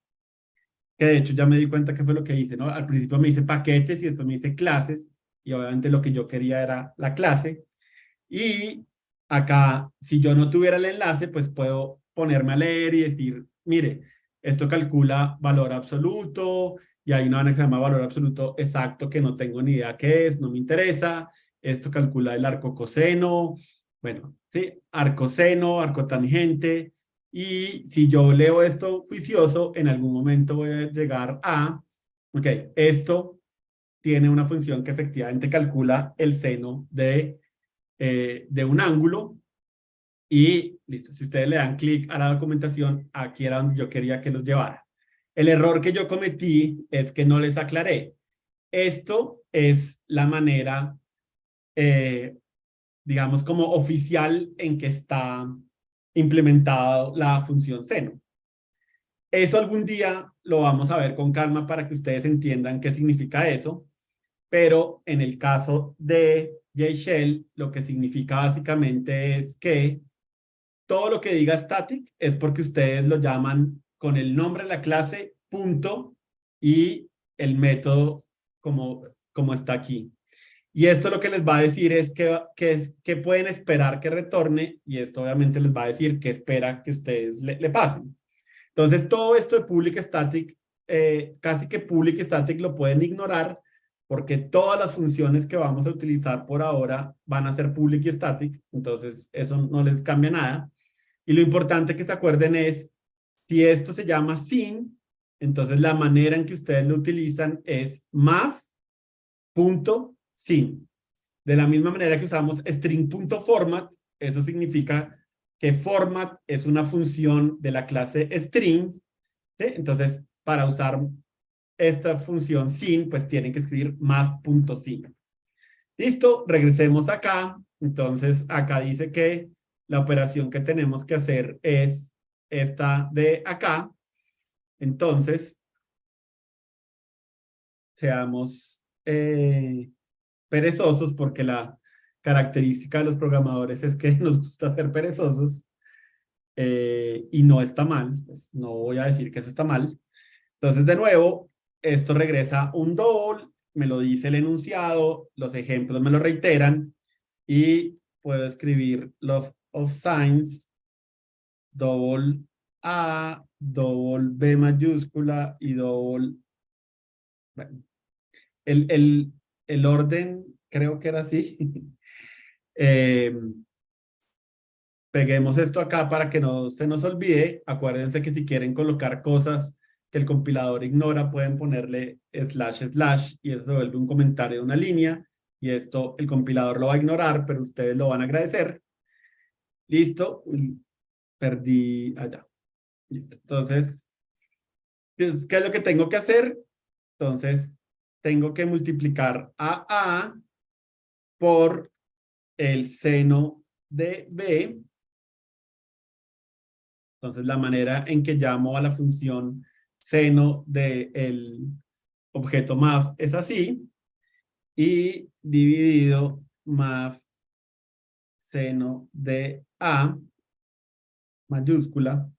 Que de hecho ya me di cuenta que fue lo que hice, ¿no? Al principio me hice paquetes y después me hice clases, y obviamente lo que yo quería era la clase. Y acá, si yo no tuviera el enlace, pues puedo ponerme a leer y decir, mire, esto calcula valor absoluto, y hay una vaina que se llama valor absoluto exacto que no tengo ni idea qué es, no me interesa. Esto calcula el arco coseno, bueno, sí, arcoseno, arcotangente. Y si yo leo esto juicioso, en algún momento voy a llegar a, ok, esto tiene una función que efectivamente calcula el seno de un ángulo, y listo. Si ustedes le dan clic a la documentación, aquí era donde yo quería que los llevara. El error que yo cometí es que no les aclaré. Esto es la manera, digamos, como oficial en que está implementada la función seno. Eso algún día lo vamos a ver con calma para que ustedes entiendan qué significa eso, pero en el caso de JShell, lo que significa básicamente es que todo lo que diga static es porque ustedes lo llaman con el nombre de la clase, punto, y el método como está aquí. Y esto lo que les va a decir es que pueden esperar que retorne, y esto obviamente les va a decir que espera que ustedes le pasen. Entonces, todo esto de public static, casi que public static lo pueden ignorar, porque todas las funciones que vamos a utilizar por ahora van a ser public static, entonces eso no les cambia nada. Y lo importante que se acuerden es, si esto se llama sin, entonces la manera en que ustedes lo utilizan es math.sin. De la misma manera que usamos string.format, eso significa que format es una función de la clase string, ¿sí? Entonces, para usar esta función sin, pues tienen que escribir math.sin. Listo, regresemos acá. Entonces, acá dice que la operación que tenemos que hacer es esta de acá. Entonces, seamos perezosos, porque la característica de los programadores es que nos gusta ser perezosos, y no está mal, pues no voy a decir que eso está mal. Entonces, de nuevo, esto regresa un double, me lo dice el enunciado, los ejemplos me lo reiteran, y puedo escribir love of signs, double A, double B mayúscula y double... Bueno, el orden creo que era así. Eh, Peguemos esto acá para que no se nos olvide. Acuérdense que si quieren colocar cosas que el compilador ignora, pueden ponerle // y eso se vuelve un comentario de una línea, y esto el compilador lo va a ignorar, pero ustedes lo van a agradecer. Listo. Uy, perdí allá. Listo. Entonces, ¿qué es lo que tengo que hacer? Entonces, tengo que multiplicar a A por el seno de B. Entonces, la manera en que llamo a la función seno del objeto math es así, y dividido math seno de A mayúscula.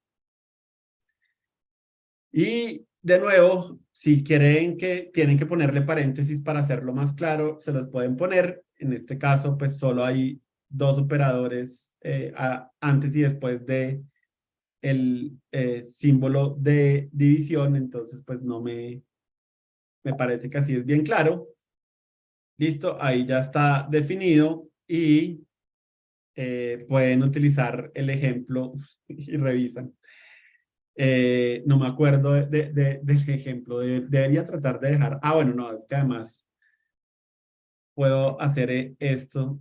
Y de nuevo, si quieren que tienen que ponerle paréntesis para hacerlo más claro, se los pueden poner. En este caso, pues solo hay dos operadores antes y después de el símbolo de división, entonces pues no me parece que así es bien claro. Listo, ahí ya está definido, y pueden utilizar el ejemplo y revisan. No me acuerdo del ejemplo, debería tratar de dejar, bueno, no, es que además puedo hacer esto,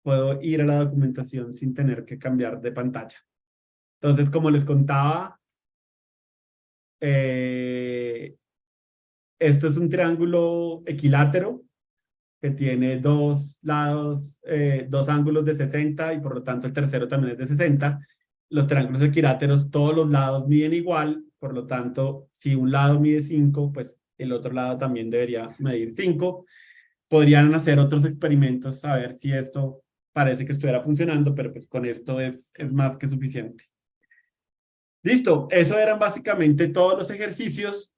puedo ir a la documentación sin tener que cambiar de pantalla. Entonces, como les contaba, esto es un triángulo equilátero. que tiene dos lados, dos ángulos de 60 y por lo tanto el tercero también es de 60. Los triángulos equiláteros, todos los lados miden igual, por lo tanto, si un lado mide 5, pues el otro lado también debería medir 5. Podrían hacer otros experimentos a ver si esto parece que estuviera funcionando, pero pues con esto es más que suficiente. Listo, eso eran básicamente todos los ejercicios.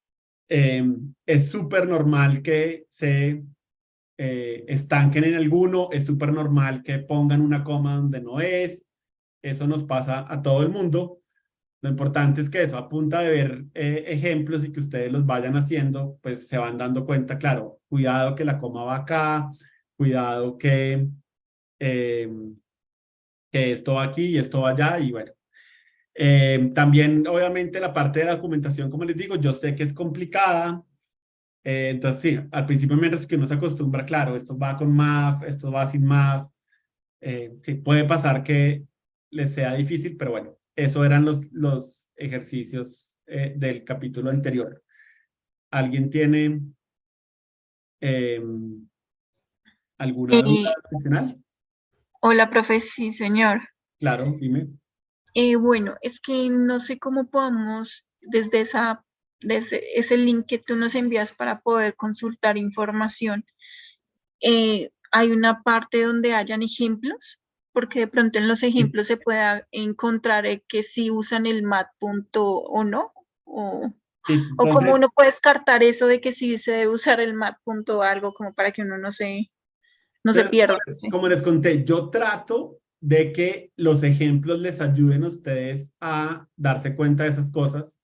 Es súper normal que se estanquen en alguno, es súper normal que pongan una coma donde no es, eso nos pasa a todo el mundo. Lo importante es que eso, a punta de ver ejemplos y que ustedes los vayan haciendo, pues se van dando cuenta, claro, cuidado que la coma va acá, cuidado eh, que esto va aquí y esto va allá, y bueno. También, obviamente, la parte de la documentación, como les digo, yo sé que es complicada. Entonces, sí, al principio, mientras que uno se acostumbra, claro, esto va con math, esto va sin math. Sí, puede pasar que les sea difícil, pero bueno, eso eran los ejercicios del capítulo anterior. ¿Alguien tiene eh, alguna duda Eh, adicional? Hola, profe, sí, señor. Claro, dime. Bueno, es que no sé cómo podamos, desde ese link que tú nos envías para poder consultar información, hay una parte donde hayan ejemplos, porque de pronto en los Sí, ejemplos se pueda encontrar que si usan el mat punto o no, listo. o cómo Entonces, uno puede descartar eso de que sí se debe usar el mat punto algo, como para que uno no se entonces, pierda. ¿Sí? como les conté, yo trato de que los ejemplos les ayuden a ustedes a darse cuenta de esas cosas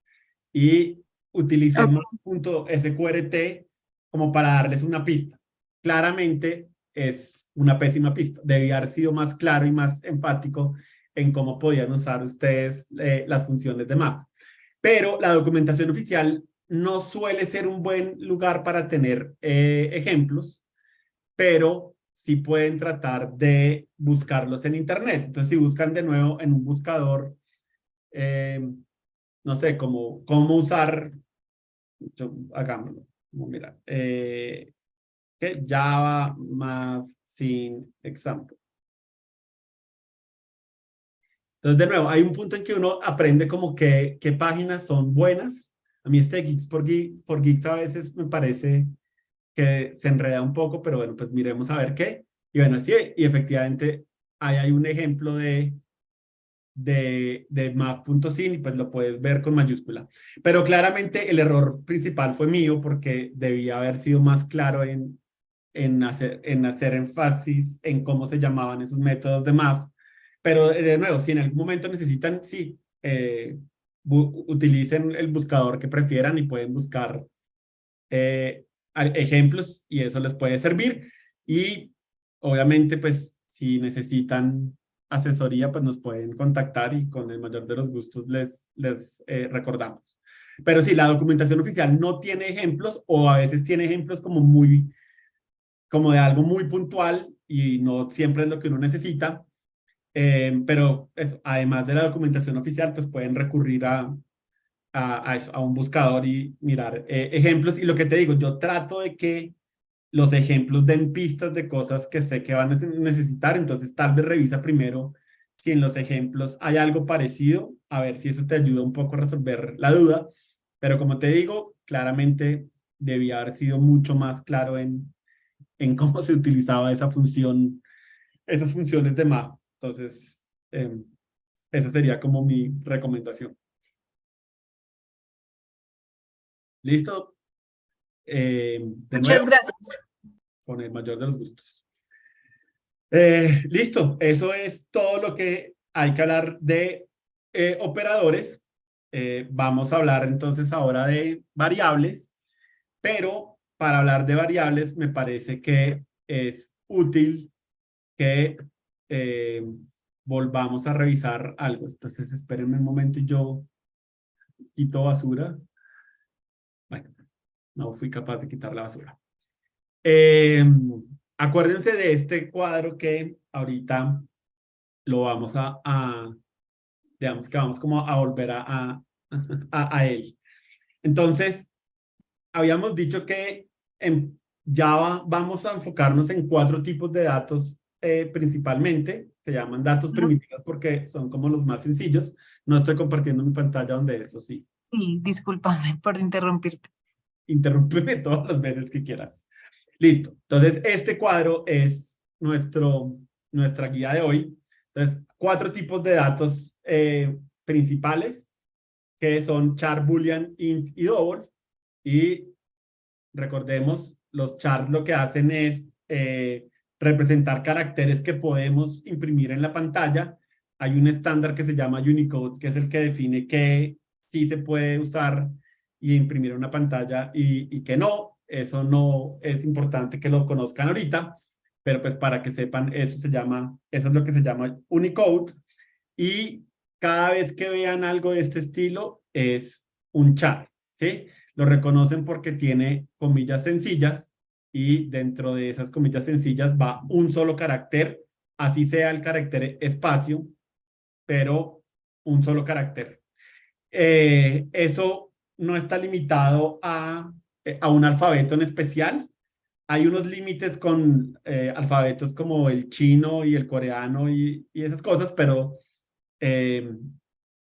y utilicé Ok, .sqrt como para darles una pista. Claramente es una pésima pista. Debía haber sido más claro y más empático en cómo podían usar ustedes las funciones de map. Pero la documentación oficial no suele ser un buen lugar para tener ejemplos, pero sí pueden tratar de buscarlos en Internet. Entonces, si buscan de nuevo en un buscador, eh, no sé, cómo usar, hagámoslo, mira, que Java Math sin example. Entonces, de nuevo, hay un punto en que uno aprende como qué páginas son buenas. A mí este Geeks for Geeks a veces me parece que se enreda un poco, pero bueno, pues miremos a ver qué. Y bueno, sí, y efectivamente ahí hay un ejemplo de math.sin y pues lo puedes ver con mayúscula. Pero claramente el error principal fue mío porque debía haber sido más claro en hacer énfasis en cómo se llamaban esos métodos de math. Pero de nuevo, si en algún momento necesitan, sí, utilicen el buscador que prefieran y pueden buscar eh, ejemplos y eso les puede servir. Y obviamente, pues, si necesitan asesoría, pues nos pueden contactar y con el mayor de los gustos les recordamos. Pero sí, la documentación oficial no tiene ejemplos o a veces tiene ejemplos como de algo muy puntual y no siempre es lo que uno necesita. Pero eso, además de la documentación oficial, pues pueden recurrir a un buscador y mirar ejemplos. Y lo que te digo, yo trato de que los ejemplos den pistas de cosas que sé que van a necesitar, entonces tal vez revisa primero si en los ejemplos hay algo parecido, a ver si eso te ayuda un poco a resolver la duda, pero como te digo, claramente debía haber sido mucho más claro en cómo se utilizaba esa función, esas funciones de map. Entonces, esa sería como mi recomendación. ¿Listo? De muchas nuevo, gracias. con el mayor de los gustos. Listo, eso es todo lo que hay que hablar de operadores. Vamos a hablar entonces ahora de variables, pero para hablar de variables me parece que es útil que eh, volvamos a revisar algo. Entonces espérenme un momento y yo quito basura. Bueno, no fui capaz de quitar la basura. Eh, Acuérdense de este cuadro que ahorita lo vamos digamos que vamos como a volver a él. Entonces, habíamos dicho que vamos a enfocarnos en 4 tipos de datos principalmente. Se llaman datos primitivos porque son como los más sencillos. No estoy compartiendo mi pantalla donde eso sí. Sí, discúlpame por interrumpirte. Interrúmpeme todas las veces que quieras. Listo. Entonces, este cuadro es nuestra guía de hoy. Entonces, 4 tipos de datos principales que son char, boolean, int y double. Y recordemos, los chars lo que hacen es representar caracteres que podemos imprimir en la pantalla. Hay un estándar que se llama Unicode, que es el que define que sí se puede usar y imprimir en una pantalla y que no. Eso no es importante que lo conozcan ahorita, pero pues para que sepan, eso es lo que se llama Unicode. Y cada vez que vean algo de este estilo, es un char, ¿sí? Lo reconocen porque tiene comillas sencillas y dentro de esas comillas sencillas va un solo carácter, así sea el carácter espacio, pero un solo carácter. Eso no está limitado a un alfabeto en especial. Hay unos límites con alfabetos como el chino y el coreano y esas cosas, pero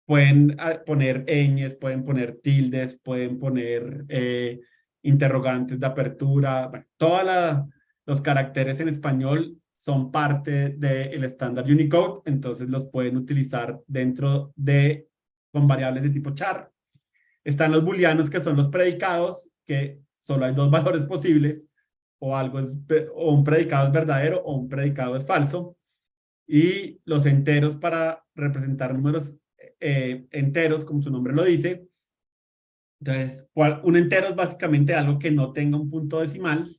pueden poner ñes, pueden poner tildes, pueden poner interrogantes de apertura. Bueno, todos los caracteres en español son parte del estándar Unicode, entonces los pueden utilizar con variables de tipo char. Están los booleanos, que son los predicados, que solo hay 2 valores posibles, o un predicado es verdadero o un predicado es falso. Y los enteros para representar números enteros, como su nombre lo dice. Entonces, un entero es básicamente algo que no tenga un punto decimal.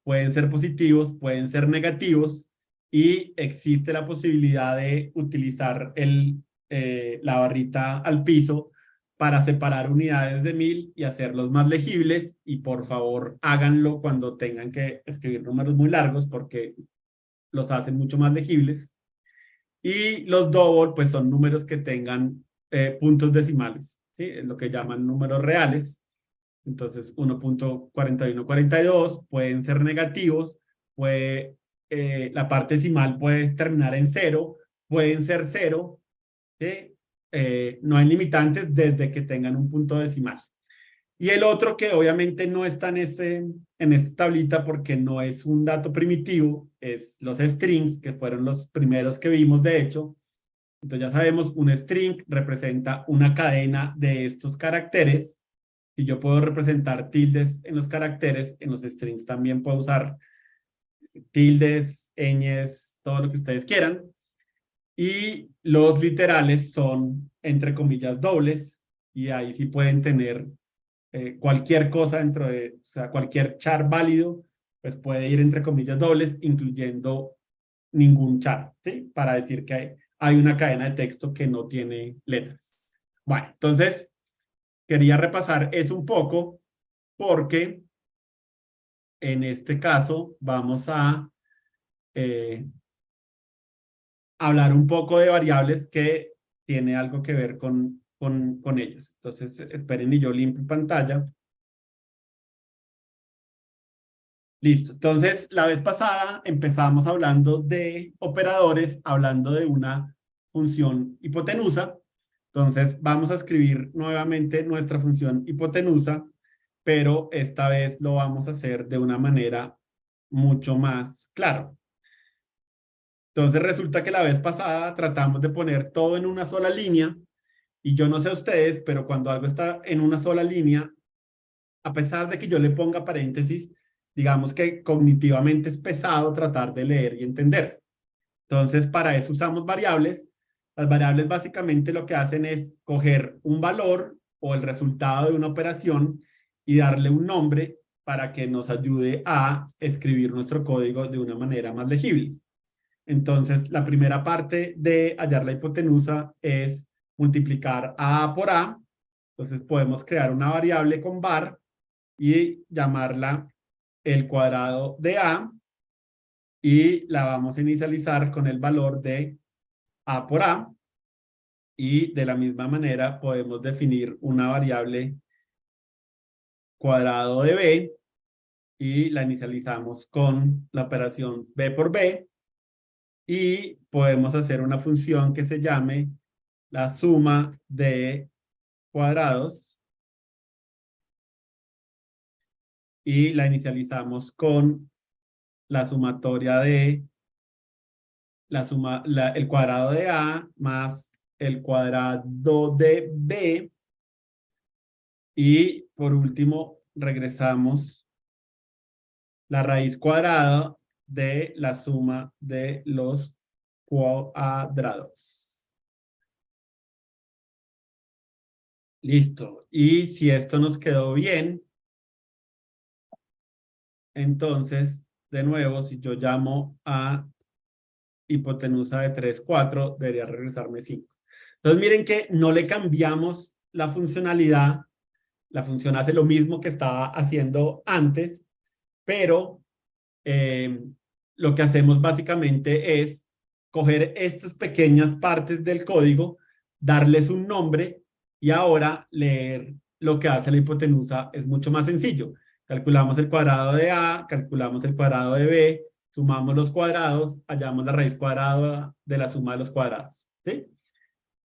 Pueden ser positivos, pueden ser negativos, y existe la posibilidad de utilizar la barrita al piso para separar unidades de 1000 y hacerlos más legibles. Y por favor, háganlo cuando tengan que escribir números muy largos porque los hacen mucho más legibles. Y los double, pues son números que tengan puntos decimales, ¿sí? Es lo que llaman números reales. Entonces, 1.4142 pueden ser negativos, la parte decimal puede terminar en 0, pueden ser 0, ¿sí? No hay limitantes desde que tengan un punto decimal. Y el otro que obviamente no está en esta tablita porque no es un dato primitivo, es los strings, que fueron los primeros que vimos de hecho. Entonces ya sabemos, un string representa una cadena de estos caracteres. Y yo puedo representar tildes en los caracteres, en los strings también puedo usar tildes, ñes, todo lo que ustedes quieran. Y los literales son, entre comillas, dobles, y ahí sí pueden tener cualquier cosa o sea, cualquier char válido, pues puede ir entre comillas dobles, incluyendo ningún char, ¿sí? Para decir que hay una cadena de texto que no tiene letras. Bueno, entonces, quería repasar eso un poco, porque en este caso vamos a hablar un poco de variables que tiene algo que ver con ellos. Entonces, esperen y yo limpio pantalla. Listo. Entonces, la vez pasada empezamos hablando de operadores, hablando de una función hipotenusa. Entonces, vamos a escribir nuevamente nuestra función hipotenusa, pero esta vez lo vamos a hacer de una manera mucho más clara. Entonces, resulta que la vez pasada tratamos de poner todo en una sola línea, y yo no sé ustedes, pero cuando algo está en una sola línea, a pesar de que yo le ponga paréntesis, digamos que cognitivamente es pesado tratar de leer y entender. Entonces, para eso usamos variables. Las variables básicamente lo que hacen es coger un valor o el resultado de una operación y darle un nombre para que nos ayude a escribir nuestro código de una manera más legible. Entonces, la primera parte de hallar la hipotenusa es multiplicar a por a. Entonces, podemos crear una variable con var y llamarla el cuadrado de a, y la vamos a inicializar con el valor de a por a. Y de la misma manera podemos definir una variable cuadrado de b y la inicializamos con la operación B por B y podemos hacer una función que se llame la suma de cuadrados y la inicializamos con la sumatoria de el cuadrado de A más el cuadrado de B. Y por último, regresamos la raíz cuadrada de la suma de los cuadrados. Listo. Y si esto nos quedó bien, entonces, de nuevo, si yo llamo a hipotenusa de 3, 4, debería regresarme 5. Entonces, miren que no le cambiamos la funcionalidad. La función hace lo mismo que estaba haciendo antes, pero lo que hacemos básicamente es coger estas pequeñas partes del código, darles un nombre y ahora leer lo que hace la hipotenusa es mucho más sencillo. Calculamos el cuadrado de A, calculamos el cuadrado de B, sumamos los cuadrados, hallamos la raíz cuadrada de la suma de los cuadrados. ¿Sí?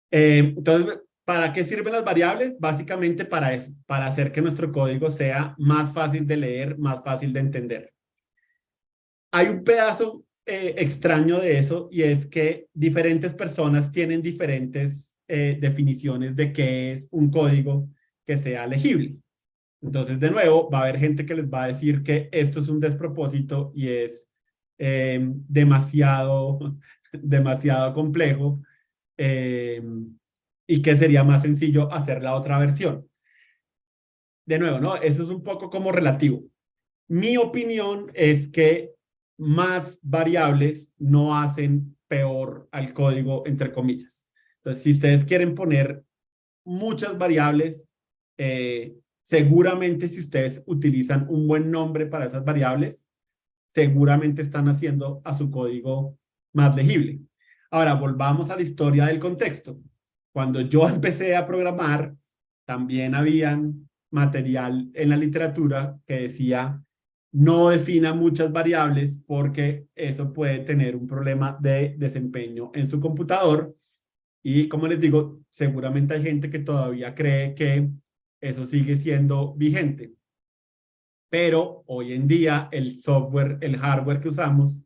Entonces, ¿para qué sirven las variables? Básicamente para eso, para hacer que nuestro código sea más fácil de leer, más fácil de entender. Hay un pedazo extraño de eso y es que diferentes personas tienen diferentes definiciones de qué es un código que sea legible. Entonces, de nuevo, va a haber gente que les va a decir que esto es un despropósito y es demasiado complejo y que sería más sencillo hacer la otra versión. De nuevo, ¿no? Eso es un poco como relativo. Mi opinión es que más variables no hacen peor al código, entre comillas. Entonces, si ustedes quieren poner muchas variables, seguramente si ustedes utilizan un buen nombre para esas variables, seguramente están haciendo a su código más legible. Ahora, volvamos a la historia del contexto. Cuando yo empecé a programar, también habían material en la literatura que decía no defina muchas variables porque eso puede tener un problema de desempeño en su computador. Y como les digo, seguramente hay gente que todavía cree que eso sigue siendo vigente. Pero hoy en día el software, el hardware que usamos,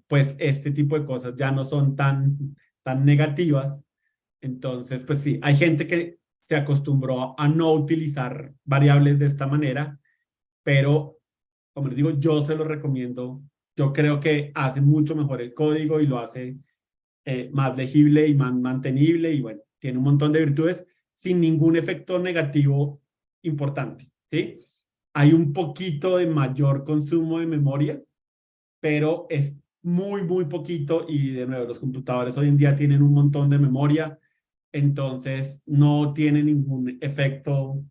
pues este tipo de cosas ya no son tan negativas. Entonces, pues sí, hay gente que se acostumbró a no utilizar variables de esta manera, pero como les digo, yo se lo recomiendo. Yo creo que hace mucho mejor el código y lo hace más legible y más mantenible y bueno, tiene un montón de virtudes sin ningún efecto negativo importante, ¿sí? Hay un poquito de mayor consumo de memoria, pero es muy poquito y de nuevo los computadores hoy en día tienen un montón de memoria, entonces no tiene ningún efecto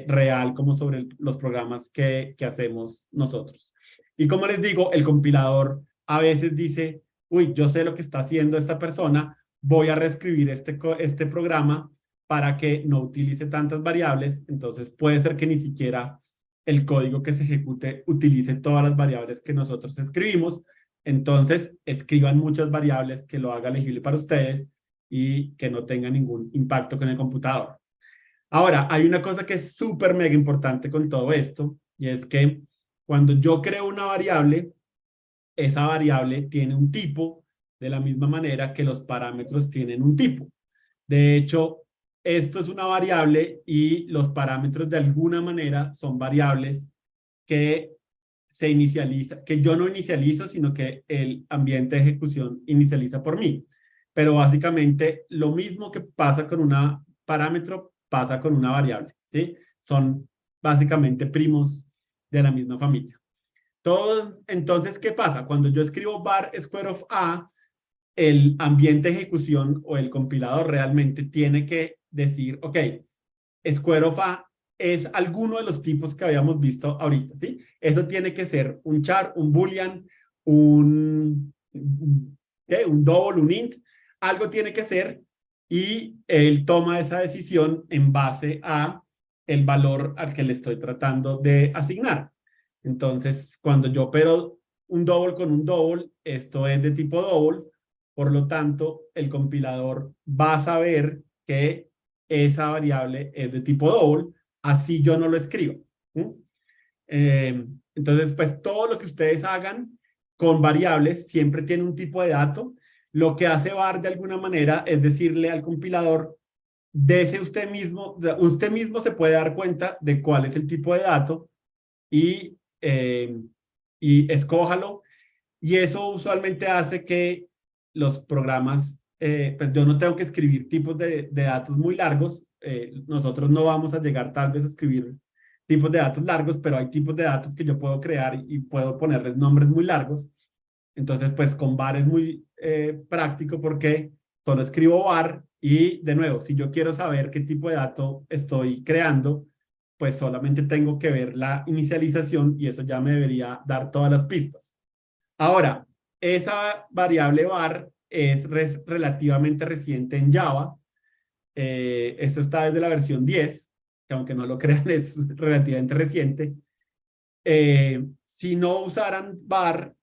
real como sobre los programas que hacemos nosotros. Y como les digo, el compilador a veces dice, uy, yo sé lo que está haciendo esta persona, voy a reescribir este programa para que no utilice tantas variables, entonces puede ser que ni siquiera el código que se ejecute utilice todas las variables que nosotros escribimos, entonces escriban muchas variables que lo haga legible para ustedes y que no tenga ningún impacto con el computador. Ahora, hay una cosa que es súper mega importante con todo esto, y es que cuando yo creo una variable, esa variable tiene un tipo de la misma manera que los parámetros tienen un tipo. De hecho, esto es una variable y los parámetros de alguna manera son variables que se inicializa, que yo no inicializo, sino que el ambiente de ejecución inicializa por mí. Pero básicamente lo mismo que pasa con un parámetro pasa con una variable, ¿sí? Son básicamente primos de la misma familia. Entonces, ¿qué pasa? Cuando yo escribo var square of a, el ambiente de ejecución o el compilador realmente tiene que decir, ok, square of a es alguno de los tipos que habíamos visto ahorita, ¿sí? Eso tiene que ser un char, un boolean, un double, un int, algo tiene que ser y él toma esa decisión en base a el valor al que le estoy tratando de asignar. Entonces, cuando yo opero un double con un double, esto es de tipo double, por lo tanto, el compilador va a saber que esa variable es de tipo double, así yo no lo escribo. ¿Sí? Entonces, pues todo lo que ustedes hagan con variables siempre tiene un tipo de dato. Lo que hace var de alguna manera es decirle al compilador, dese usted mismo se puede dar cuenta de cuál es el tipo de dato y, y escójalo. Y eso usualmente hace que los programas, pues yo no tengo que escribir tipos de datos muy largos. Nosotros no vamos a llegar tal vez a escribir tipos de datos largos, pero hay tipos de datos que yo puedo crear y puedo ponerles nombres muy largos. Entonces, pues con var es muy práctico porque solo escribo var y de nuevo, si yo quiero saber qué tipo de dato estoy creando, pues solamente tengo que ver la inicialización y eso ya me debería dar todas las pistas. Ahora, esa variable var es relativamente reciente en Java. Esto está desde la versión 10, que aunque no lo crean es relativamente reciente. Si no usaran var,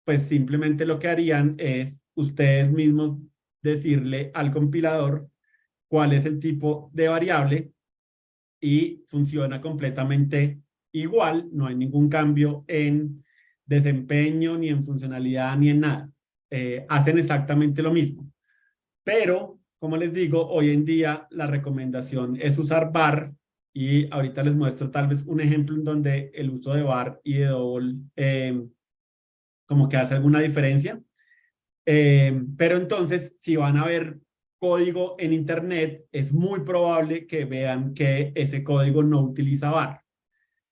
pues simplemente lo que harían es ustedes mismos decirle al compilador cuál es el tipo de variable y funciona completamente igual, no hay ningún cambio en desempeño, ni en funcionalidad, ni en nada. Hacen exactamente lo mismo. Pero, como les digo, hoy en día la recomendación es usar var y ahorita les muestro tal vez un ejemplo en donde el uso de var y de double como que hace alguna diferencia. Pero entonces, si van a ver código en Internet, es muy probable que vean que ese código no utiliza var.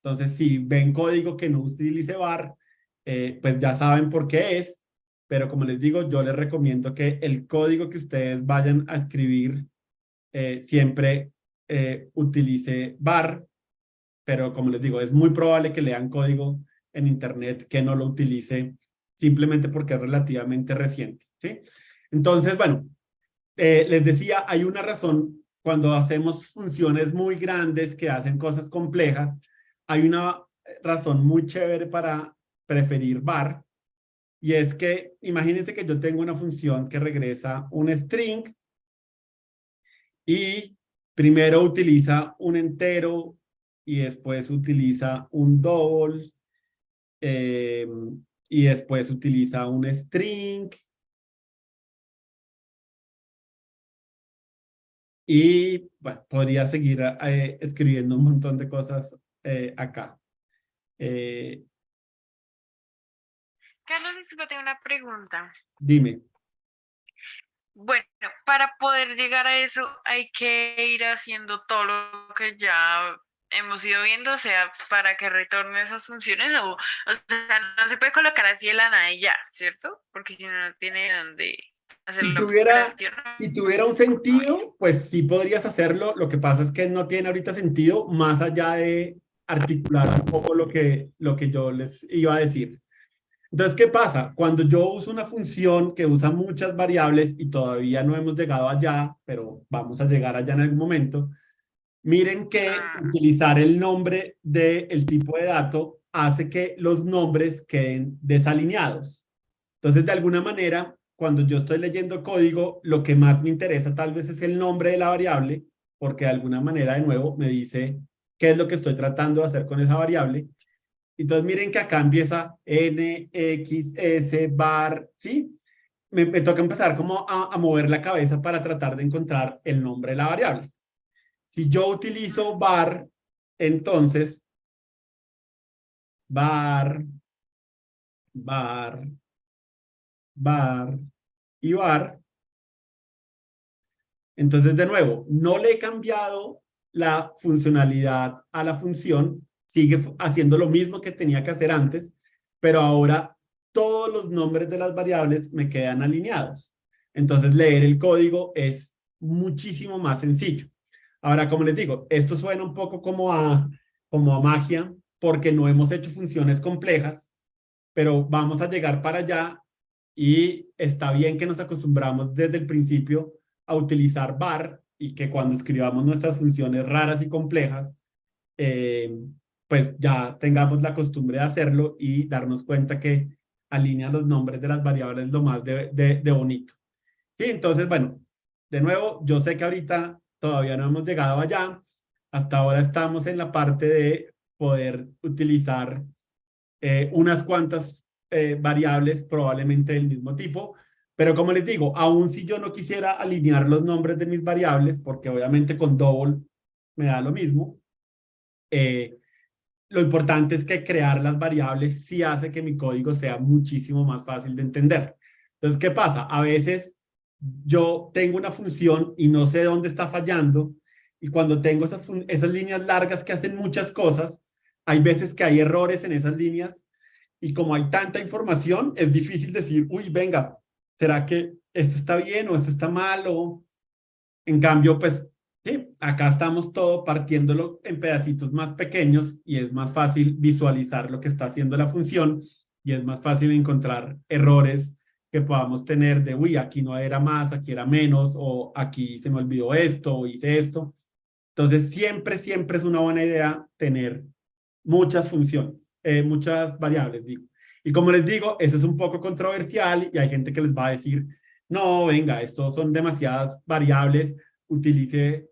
Entonces, si ven código que no utilice var, pues ya saben por qué es. Pero como les digo, yo les recomiendo que el código que ustedes vayan a escribir siempre utilice var. Pero como les digo, es muy probable que lean código en Internet que no lo utilice simplemente porque es relativamente reciente. ¿Sí? Entonces, bueno, les decía, hay una razón cuando hacemos funciones muy grandes que hacen cosas complejas, hay una razón muy chévere para preferir var, y es que imagínense que yo tengo una función que regresa un string y primero utiliza un entero y después utiliza un double y después utiliza un string y bueno, podría seguir escribiendo un montón de cosas acá. Carlos, disculpa, tengo una pregunta. Dime. Bueno, para poder llegar a eso hay que ir haciendo todo lo que ya hemos ido viendo, o sea, para que retorne esas funciones, o sea, no se puede colocar así de la nada y ya, ¿cierto? Porque si no, no tiene dónde hacer Si la tuviera, operación. si tuviera un sentido, pues sí podrías hacerlo. Lo que pasa es que no tiene ahorita sentido más allá de articular un poco lo que yo les iba a decir. Entonces, ¿qué pasa? Cuando yo uso una función que usa muchas variables y todavía no hemos llegado allá, pero vamos a llegar allá en algún momento, miren que utilizar el nombre del tipo de dato hace que los nombres queden desalineados. Entonces, de alguna manera, cuando yo estoy leyendo código, lo que más me interesa tal vez es el nombre de la variable, porque de alguna manera, de nuevo, me dice qué es lo que estoy tratando de hacer con esa variable. Entonces, miren que acá empieza N, X, S, bar, ¿sí? Me toca empezar como a mover la cabeza para tratar de encontrar el nombre de la variable. Si yo utilizo var, entonces, var, var, var y var. Entonces, de nuevo, no le he cambiado la funcionalidad a la función, sigue haciendo lo mismo que tenía que hacer antes, pero ahora todos los nombres de las variables me quedan alineados. Entonces, leer el código es muchísimo más sencillo. Ahora, como les digo, esto suena un poco como a magia, porque no hemos hecho funciones complejas, pero vamos a llegar para allá y está bien que nos acostumbramos desde el principio a utilizar var y que cuando escribamos nuestras funciones raras y complejas, pues ya tengamos la costumbre de hacerlo y darnos cuenta que alinea los nombres de las variables lo más de bonito. Sí, entonces, bueno, de nuevo, yo sé que ahorita todavía no hemos llegado allá. Hasta ahora estamos en la parte de poder utilizar unas cuantas variables probablemente del mismo tipo, pero como les digo, aun si yo no quisiera alinear los nombres de mis variables, porque obviamente con double me da lo mismo, eh, lo importante es que crear las variables sí hace que mi código sea muchísimo más fácil de entender. Entonces, ¿qué pasa? A veces yo tengo una función y no sé dónde está fallando, y cuando tengo esas líneas largas que hacen muchas cosas, hay veces que hay errores en esas líneas, y como hay tanta información, es difícil decir, uy, venga, ¿será que esto está bien o esto está mal? O, en cambio, pues sí, acá estamos todo partiéndolo en pedacitos más pequeños y es más fácil visualizar lo que está haciendo la función y es más fácil encontrar errores que podamos tener de, uy, aquí no era más, aquí era menos, o aquí se me olvidó esto, o hice esto. Entonces, siempre, siempre es una buena idea tener muchas funciones, muchas variables, digo. Y como les digo, eso es un poco controversial y hay gente que les va a decir, no, venga, estos son demasiadas variables, utilice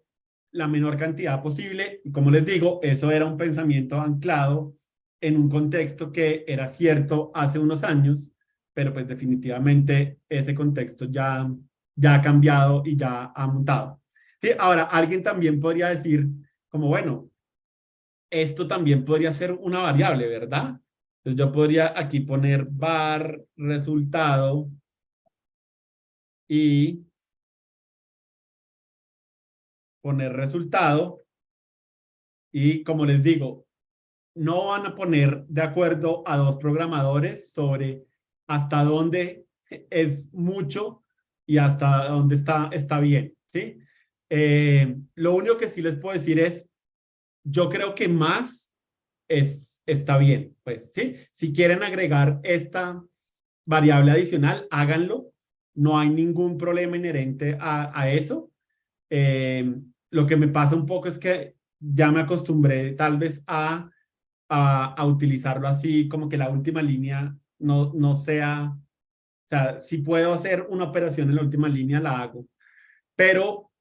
la menor cantidad posible. Y como les digo, eso era un pensamiento anclado en un contexto que era cierto hace unos años, pero pues definitivamente ese contexto ya ha cambiado y ya ha mutado. Sí, ahora, alguien también podría decir, como bueno, esto también podría ser una variable, ¿verdad? Entonces yo podría aquí poner var resultado y poner resultado y como les digo, no van a poner de acuerdo a dos programadores sobre hasta dónde es mucho y hasta dónde está bien, ¿sí? Lo único que sí les puedo decir es, yo creo que más está bien, pues, ¿sí? Si quieren agregar esta variable adicional, háganlo. No hay ningún problema inherente a eso. Lo que me pasa un poco es que ya me acostumbré tal vez a utilizarlo así, como que la última línea no sea, o sea, si puedo hacer una operación en la última línea, la hago, pero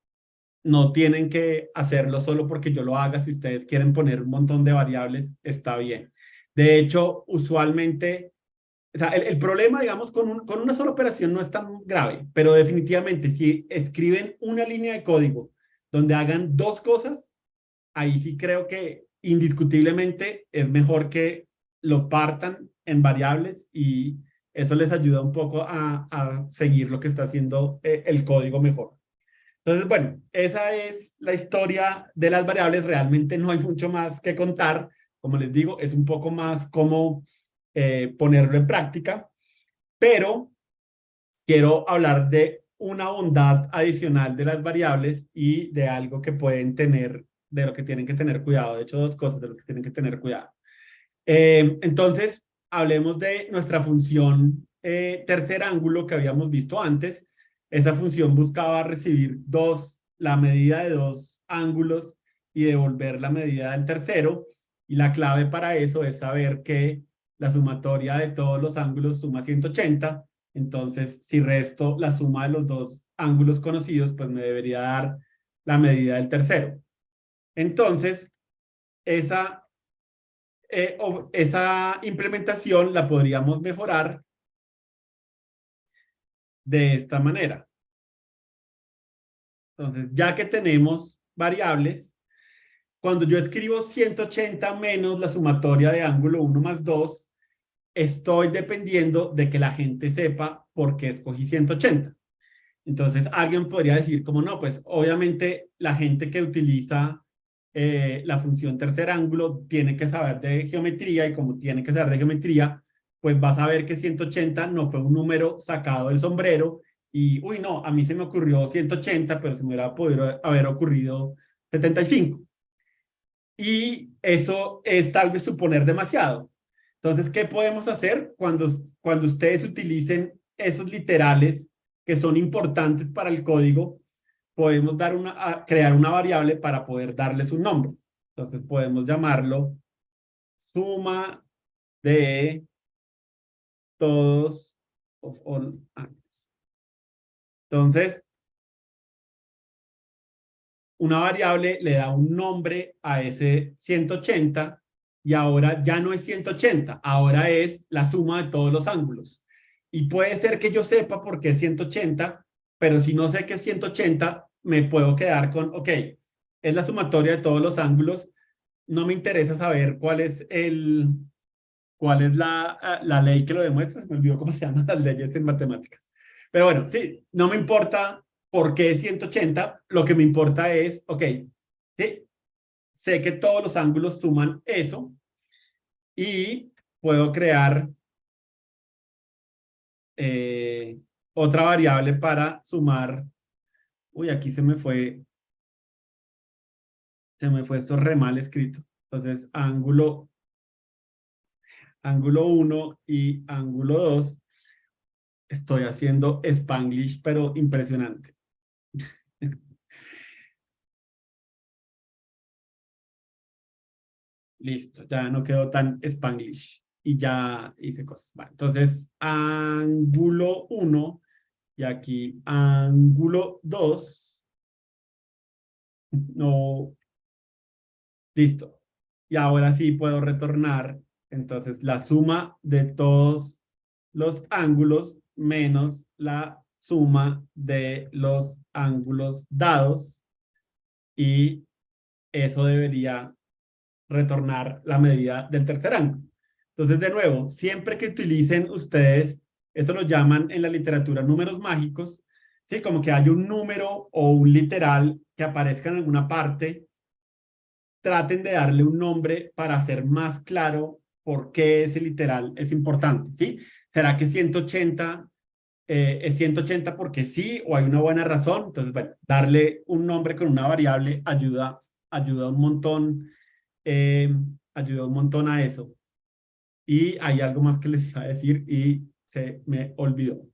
no tienen que hacerlo solo porque yo lo haga. Si ustedes quieren poner un montón de variables, está bien. De hecho, usualmente, o sea, el problema, digamos, con una sola operación no es tan grave, pero definitivamente si escriben una línea de código donde hagan dos cosas, ahí sí creo que indiscutiblemente es mejor que lo partan en variables y eso les ayuda un poco a seguir lo que está haciendo el código mejor. Entonces, bueno, esa es la historia de las variables. Realmente no hay mucho más que contar. Como les digo, es un poco más como ponerlo en práctica, pero quiero hablar de una bondad adicional de las variables y de algo que pueden tener, de lo que tienen que tener cuidado. De hecho, dos cosas de las que tienen que tener cuidado. Entonces, hablemos de nuestra función tercer ángulo que habíamos visto antes. Esa función buscaba recibir la medida de dos ángulos y devolver la medida del tercero. Y la clave para eso es saber que la sumatoria de todos los ángulos suma 180. Entonces, si resto la suma de los dos ángulos conocidos, pues me debería dar la medida del tercero. Entonces, esa implementación la podríamos mejorar de esta manera. Entonces, ya que tenemos variables, cuando yo escribo 180 menos la sumatoria de ángulo 1 más 2, estoy dependiendo de que la gente sepa por qué escogí 180. Entonces, alguien podría decir como no, pues obviamente la gente que utiliza la función tercer ángulo tiene que saber de geometría y como tiene que saber de geometría, pues va a saber que 180 no fue un número sacado del sombrero y, uy, no, a mí se me ocurrió 180, pero se me hubiera podido haber ocurrido 75. Y eso es tal vez suponer demasiado. Entonces, ¿qué podemos hacer cuando ustedes utilicen esos literales que son importantes para el código? Podemos crear una variable para poder darles un nombre. Entonces podemos llamarlo suma de todos of all ángulos. Entonces, una variable le da un nombre a ese 180 y ahora ya no es 180, ahora es la suma de todos los ángulos. Y puede ser que yo sepa por qué es 180, pero si no sé qué es 180, me puedo quedar con, ok, es la sumatoria de todos los ángulos. No me interesa saber cuál es la ley que lo demuestra. Se me olvidó cómo se llaman las leyes en matemáticas. Pero bueno, sí, no me importa por qué es 180. Lo que me importa es, ok, sí, sé que todos los ángulos suman eso y puedo crear otra variable para sumar. Uy, aquí se me fue esto re mal escrito. Entonces, ángulo 1 y ángulo 2. Estoy haciendo Spanglish, pero impresionante. Listo, ya no quedó tan Spanglish. Y ya hice cosas. Vale, entonces, ángulo 1 y aquí ángulo 2. No. Listo. Y ahora sí puedo retornar. Entonces, la suma de todos los ángulos menos la suma de los ángulos dados. Y eso debería retornar la medida del tercer ángulo. Entonces, de nuevo, siempre que utilicen ustedes, eso lo llaman en la literatura números mágicos, ¿sí? Como que hay un número o un literal que aparezca en alguna parte, traten de darle un nombre para hacer más claro por qué ese literal es importante, ¿sí? ¿Será que 180 es 180 porque sí o hay una buena razón? Entonces, bueno, darle un nombre con una variable ayuda un montón, ayuda un montón a eso. Y hay algo más que les iba a decir y se me olvidó.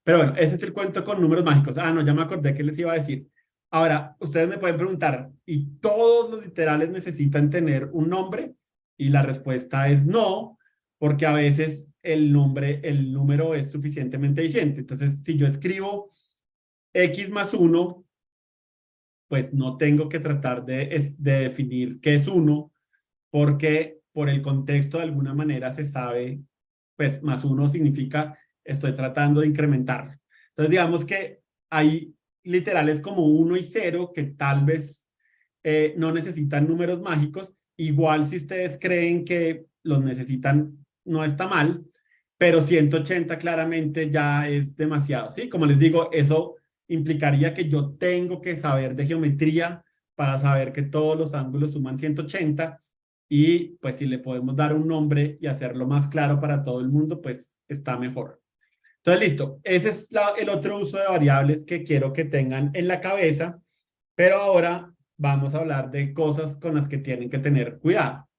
Pero bueno, ese es el cuento con números mágicos. Ah, no, ya me acordé que les iba a decir. Ahora, ustedes me pueden preguntar, ¿y todos los literales necesitan tener un nombre? Y la respuesta es no, porque a veces el número es suficientemente diciente. Entonces, si yo escribo x más 1, pues no tengo que tratar de definir qué es 1, porque por el contexto de alguna manera se sabe, pues más 1 significa estoy tratando de incrementarlo. Entonces digamos que hay literales como 1 y 0 que tal vez no necesitan números mágicos. Igual si ustedes creen que los necesitan, no está mal, pero 180 claramente ya es demasiado, ¿sí? Como les digo, eso implicaría que yo tengo que saber de geometría para saber que todos los ángulos suman 180 y pues si le podemos dar un nombre y hacerlo más claro para todo el mundo, pues está mejor. Entonces, listo. Ese es el otro uso de variables que quiero que tengan en la cabeza, pero ahora vamos a hablar de cosas con las que tienen que tener cuidado.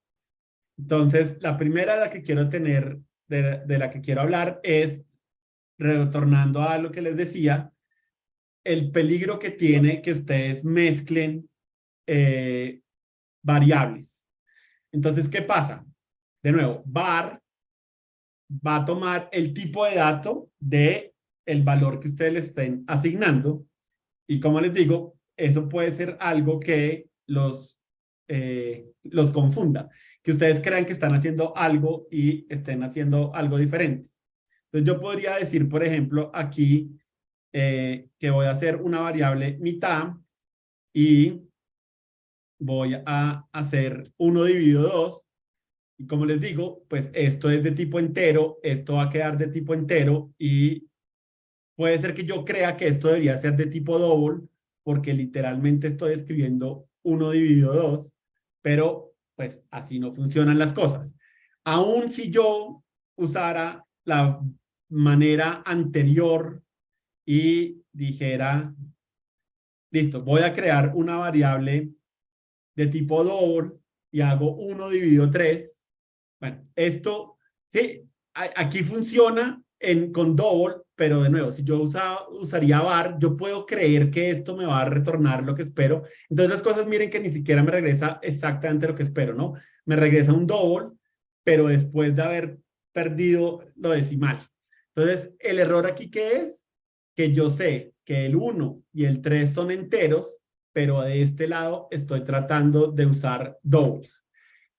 Entonces, la primera de la que quiero tener, de la que quiero hablar es, retornando a lo que les decía, el peligro que tiene que ustedes mezclen variables. Entonces, ¿qué pasa? De nuevo, var va a tomar el tipo de dato de el valor que ustedes le estén asignando. Y como les digo, eso puede ser algo que los confunda, que ustedes crean que están haciendo algo y estén haciendo algo diferente. Entonces yo podría decir, por ejemplo, aquí que voy a hacer una variable mitad y voy a hacer 1 dividido 2. Y como les digo, pues esto es de tipo entero, esto va a quedar de tipo entero y puede ser que yo crea que esto debería ser de tipo doble, porque literalmente estoy escribiendo 1 dividido 2, pero pues así no funcionan las cosas. Aún si yo usara la manera anterior y dijera, listo, voy a crear una variable de tipo doble y hago 1 dividido 3. Bueno, esto, sí, aquí funciona con double, pero de nuevo, si yo usaría var, yo puedo creer que esto me va a retornar lo que espero. Entonces las cosas, miren que ni siquiera me regresa exactamente lo que espero, ¿no? Me regresa un double, pero después de haber perdido lo decimal. Entonces, el error aquí, ¿qué es? Que yo sé que el 1 y el 3 son enteros, pero de este lado estoy tratando de usar doubles.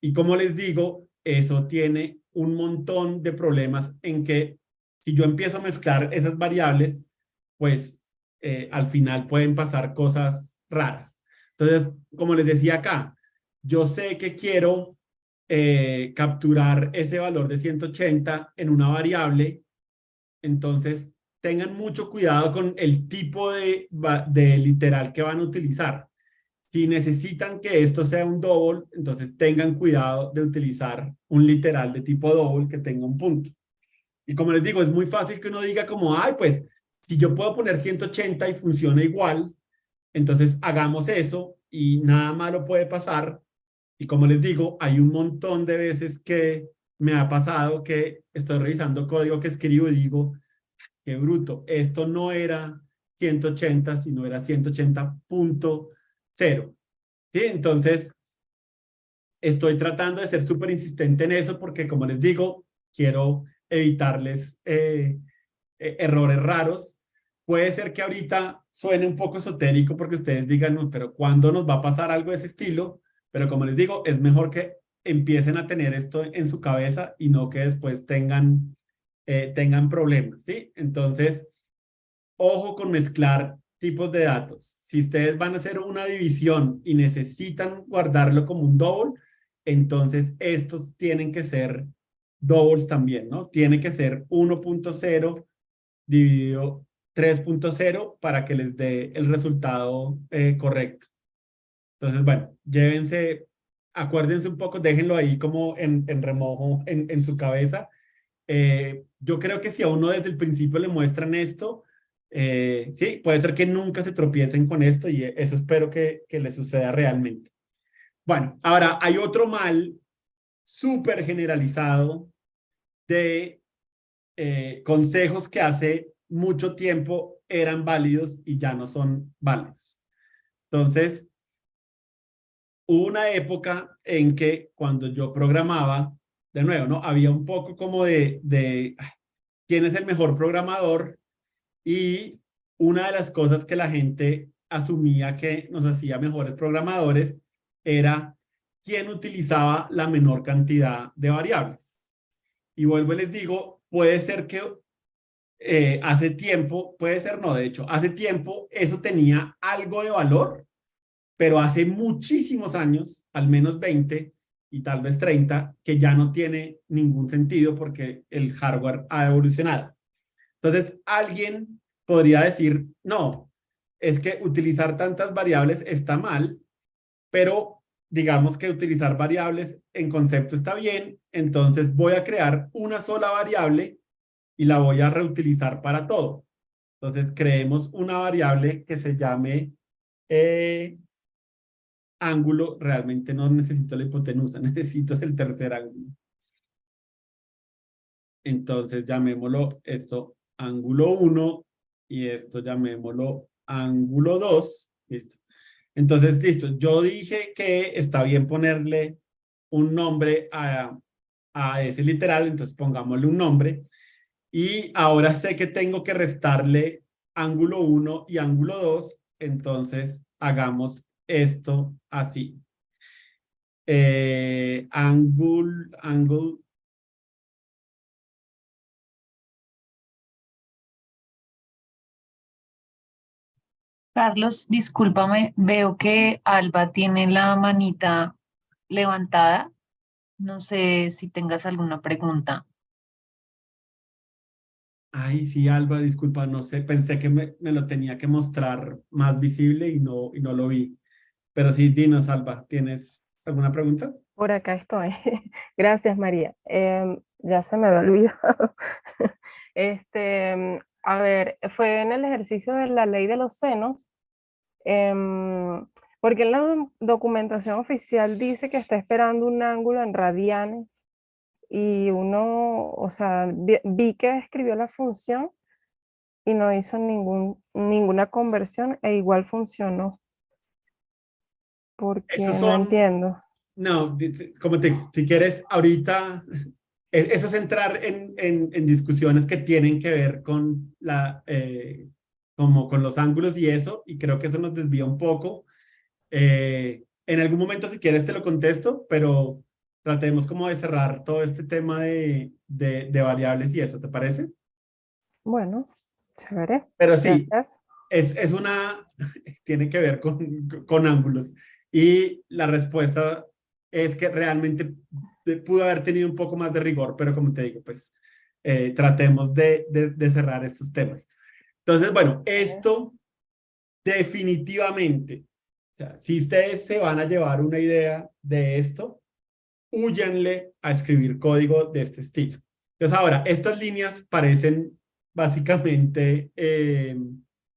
Y como les digo, eso tiene un montón de problemas en que si yo empiezo a mezclar esas variables, pues al final pueden pasar cosas raras. Entonces, como les decía acá, yo sé que quiero capturar ese valor de 180 en una variable, entonces tengan mucho cuidado con el tipo de literal que van a utilizar. Si necesitan que esto sea un double, entonces tengan cuidado de utilizar un literal de tipo double que tenga un punto. Y como les digo, es muy fácil que uno diga como, ay, pues, si yo puedo poner 180 y funciona igual, entonces hagamos eso y nada malo puede pasar. Y como les digo, hay un montón de veces que me ha pasado que estoy revisando código que escribo y digo, qué bruto, esto no era 180, sino era 180.0. ¿Sí? Entonces, estoy tratando de ser súper insistente en eso porque, como les digo, quiero evitarles errores raros. Puede ser que ahorita suene un poco esotérico porque ustedes digan, no, pero ¿cuándo nos va a pasar algo de ese estilo? Pero como les digo, es mejor que empiecen a tener esto en su cabeza y no que después tengan problemas, ¿sí? Entonces, ojo con mezclar tipos de datos. Si ustedes van a hacer una división y necesitan guardarlo como un double, entonces estos tienen que ser doubles también, ¿no? Tiene que ser 1.0 dividido 3.0 para que les dé el resultado correcto. Entonces, bueno, llévense, acuérdense un poco, déjenlo ahí como en remojo en su cabeza. Yo creo que si a uno desde el principio le muestran esto, sí, puede ser que nunca se tropiecen con esto y eso espero que les suceda realmente. Bueno, ahora hay otro mal súper generalizado de consejos que hace mucho tiempo eran válidos y ya no son válidos. Entonces, hubo una época en que cuando yo programaba, de nuevo, ¿no? Había un poco como de quién es el mejor programador y una de las cosas que la gente asumía que nos hacía mejores programadores era quién utilizaba la menor cantidad de variables. Y vuelvo y les digo, puede ser que hace tiempo, puede ser no, de hecho, hace tiempo eso tenía algo de valor, pero hace muchísimos años, al menos 20 y tal vez 30, que ya no tiene ningún sentido porque el hardware ha evolucionado. Entonces, alguien podría decir, no, es que utilizar tantas variables está mal, pero digamos que utilizar variables en concepto está bien, entonces voy a crear una sola variable y la voy a reutilizar para todo. Entonces, creemos una variable que se llame ángulo. Realmente no necesito la hipotenusa, necesito el tercer ángulo. Entonces, llamémoslo esto ángulo 1 y esto llamémoslo ángulo 2. Listo. Entonces, listo. Yo dije que está bien ponerle un nombre a ese literal, entonces pongámosle un nombre. Y ahora sé que tengo que restarle ángulo 1 y ángulo 2, entonces hagamos esto así. Angle. Carlos, discúlpame, veo que Alba tiene la manita levantada. No sé si tengas alguna pregunta. Ay, sí, Alba, disculpa, no sé, pensé que me lo tenía que mostrar más visible y no lo vi. Pero sí, dinos, Alba, ¿tienes alguna pregunta? Por acá estoy. Gracias, María. Ya se me había olvidado. A ver, fue en el ejercicio de la ley de los senos, porque en la documentación oficial dice que está esperando un ángulo en radianes y uno, o sea, vi que escribió la función y no hizo ninguna conversión e igual funcionó, Esos porque no son, entiendo. No, como si quieres, ahorita, eso es entrar en discusiones que tienen que ver con como con los ángulos y eso, y creo que eso nos desvía un poco. En algún momento, si quieres, te lo contesto, pero tratemos como de cerrar todo este tema de variables y eso, ¿te parece? Bueno, chévere. Pero sí, Gracias. es tiene que ver con ángulos. Y la respuesta es que realmente pudo haber tenido un poco más de rigor, pero como te digo, pues tratemos de cerrar estos temas. Entonces, bueno, esto definitivamente, o sea, si ustedes se van a llevar una idea de esto, húyanle a escribir código de este estilo. Entonces, ahora, estas líneas parecen básicamente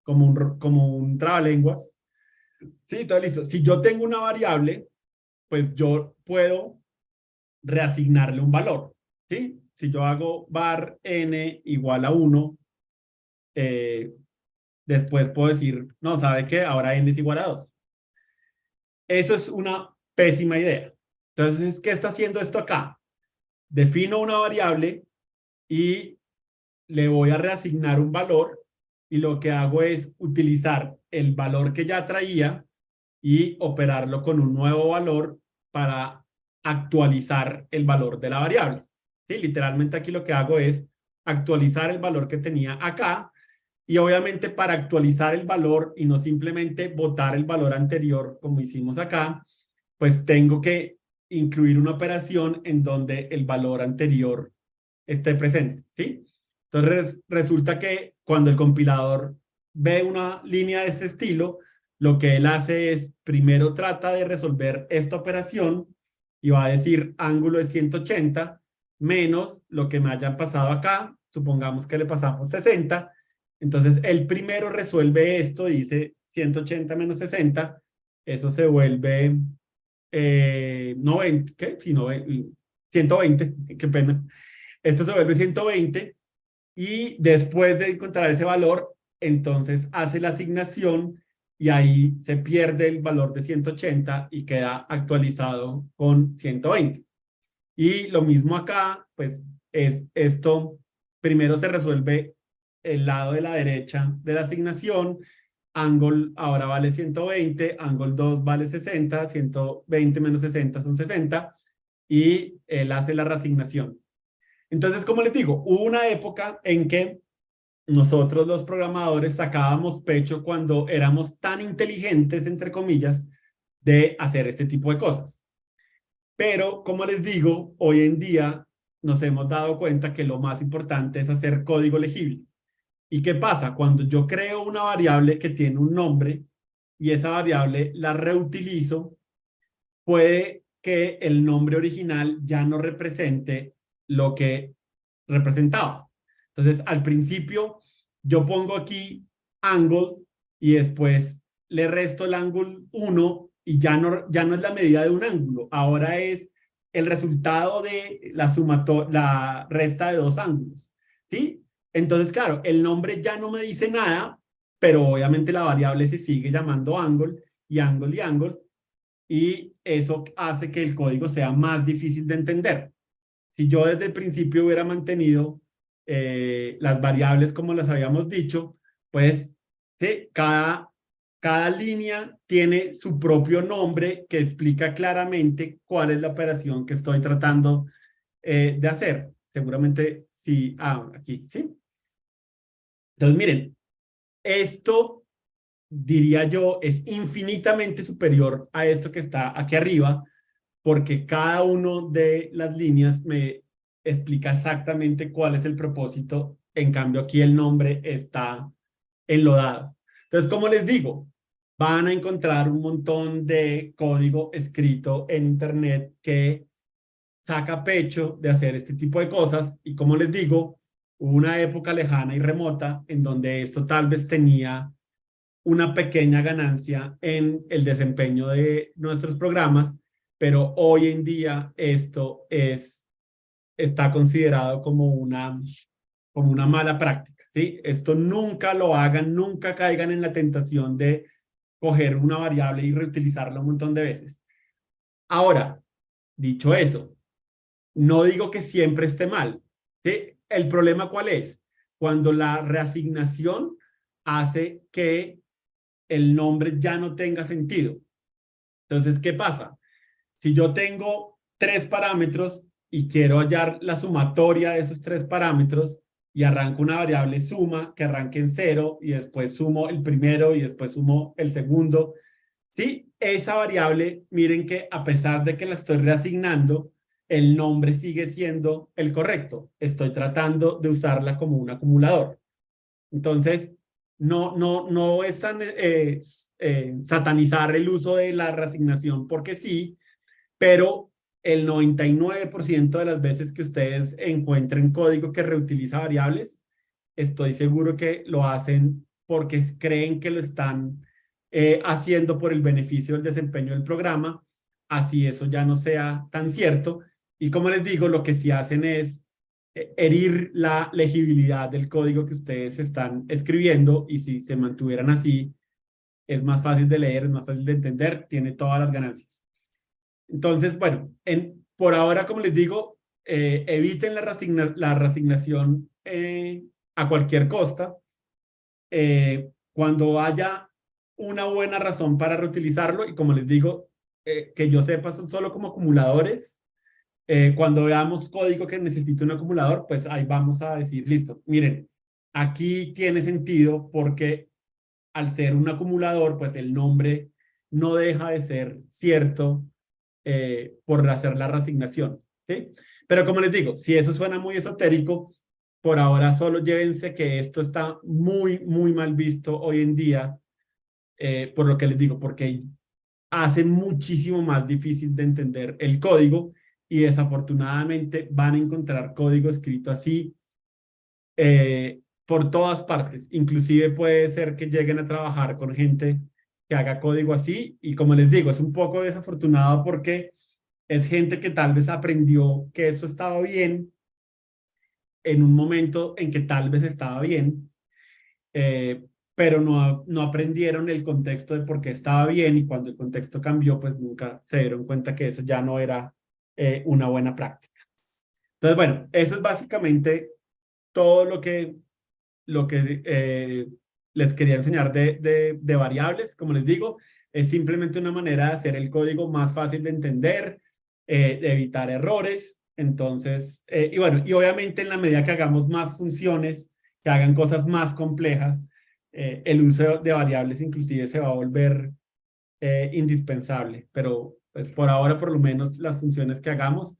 como un trabalenguas. Sí, todo listo. Si yo tengo una variable, pues yo puedo reasignarle un valor. ¿Sí? Si yo hago var n igual a 1, después puedo decir, no, ¿sabe qué? Ahora n es igual a 2. Eso es una pésima idea. Entonces, ¿qué está haciendo esto acá? Defino una variable y le voy a reasignar un valor y lo que hago es utilizar el valor que ya traía y operarlo con un nuevo valor para actualizar el valor de la variable. ¿Sí? Literalmente aquí lo que hago es actualizar el valor que tenía acá y obviamente para actualizar el valor y no simplemente botar el valor anterior como hicimos acá, pues tengo que incluir una operación en donde el valor anterior esté presente, ¿sí? Entonces resulta que cuando el compilador ve una línea de este estilo, lo que él hace es primero trata de resolver esta operación y va a decir ángulo de 180 menos lo que me hayan pasado acá, supongamos que le pasamos 60, entonces él primero resuelve esto, dice 180 menos 60, eso se vuelve 90, ¿qué? Sí, 120, qué pena. Esto se vuelve 120 y después de encontrar ese valor, entonces hace la asignación y ahí se pierde el valor de 180 y queda actualizado con 120. Y lo mismo acá, pues es esto, primero se resuelve el lado de la derecha de la asignación, Angle ahora vale 120, Angle 2 vale 60, 120 menos 60 son 60, y él hace la reasignación. Entonces, como les digo, hubo una época en que nosotros los programadores sacábamos pecho cuando éramos tan inteligentes, entre comillas, de hacer este tipo de cosas. Pero, como les digo, hoy en día nos hemos dado cuenta que lo más importante es hacer código legible. ¿Y qué pasa? Cuando yo creo una variable que tiene un nombre y esa variable la reutilizo, puede que el nombre original ya no represente lo que representaba. Entonces, al principio, yo pongo aquí angle y después le resto el ángulo 1 y ya no es la medida de un ángulo, ahora es el resultado de la resta de dos ángulos. ¿Sí? Entonces, claro, el nombre ya no me dice nada, pero obviamente la variable se sigue llamando angle y angle y angle, y eso hace que el código sea más difícil de entender. Si yo desde el principio hubiera mantenido las variables como las habíamos dicho, pues ¿sí? Cada línea tiene su propio nombre que explica claramente cuál es la operación que estoy tratando de hacer. Seguramente sí, aquí, ¿sí? Entonces, miren, esto, diría yo, es infinitamente superior a esto que está aquí arriba, porque cada uno de las líneas me explica exactamente cuál es el propósito. En cambio, aquí el nombre está enlodado. Entonces, como les digo, van a encontrar un montón de código escrito en Internet que saca pecho de hacer este tipo de cosas. Y como les digo, hubo una época lejana y remota en donde esto tal vez tenía una pequeña ganancia en el desempeño de nuestros programas, pero hoy en día esto está considerado como una mala práctica, ¿sí? Esto nunca lo hagan, nunca caigan en la tentación de coger una variable y reutilizarla un montón de veces. Ahora, dicho eso, no digo que siempre esté mal, ¿sí? El problema ¿cuál es? Cuando la reasignación hace que el nombre ya no tenga sentido. Entonces, ¿qué pasa? Si yo tengo 3 parámetros y quiero hallar la sumatoria de esos 3 parámetros y arranco una variable suma que arranque en 0 y después sumo el primero y después sumo el segundo, ¿sí? Esa variable, miren que a pesar de que la estoy reasignando, el nombre sigue siendo el correcto. Estoy tratando de usarla como un acumulador. Entonces, no es satanizar el uso de la reasignación porque sí, pero el 99% de las veces que ustedes encuentren código que reutiliza variables, estoy seguro que lo hacen porque creen que lo están haciendo por el beneficio del desempeño del programa, así eso ya no sea tan cierto. Y como les digo, lo que sí hacen es herir la legibilidad del código que ustedes están escribiendo, y si se mantuvieran así, es más fácil de leer, es más fácil de entender, tiene todas las ganancias. Entonces, bueno, por ahora, como les digo, eviten la reasignación a cualquier costa. Cuando haya una buena razón para reutilizarlo, y como les digo, que yo sepa, son solo como acumuladores. Cuando veamos código que necesite un acumulador, pues ahí vamos a decir, listo, miren, aquí tiene sentido porque al ser un acumulador, pues el nombre no deja de ser cierto por hacer la reasignación, ¿sí? Pero como les digo, si eso suena muy esotérico, por ahora solo llévense que esto está muy, muy mal visto hoy en día, por lo que les digo, porque hace muchísimo más difícil de entender el código, y desafortunadamente van a encontrar código escrito así por todas partes. Inclusive puede ser que lleguen a trabajar con gente que haga código así, y como les digo, es un poco desafortunado porque es gente que tal vez aprendió que eso estaba bien en un momento en que tal vez estaba bien, pero no aprendieron el contexto de por qué estaba bien, y cuando el contexto cambió, pues nunca se dieron cuenta que eso ya no era una buena práctica. Entonces, bueno, eso es básicamente todo lo que les quería enseñar de variables. Como les digo, es simplemente una manera de hacer el código más fácil de entender, de evitar errores. Entonces, y bueno, y obviamente en la medida que hagamos más funciones, que hagan cosas más complejas, el uso de variables inclusive se va a volver indispensable. Pero pues, por ahora, por lo menos, las funciones que hagamos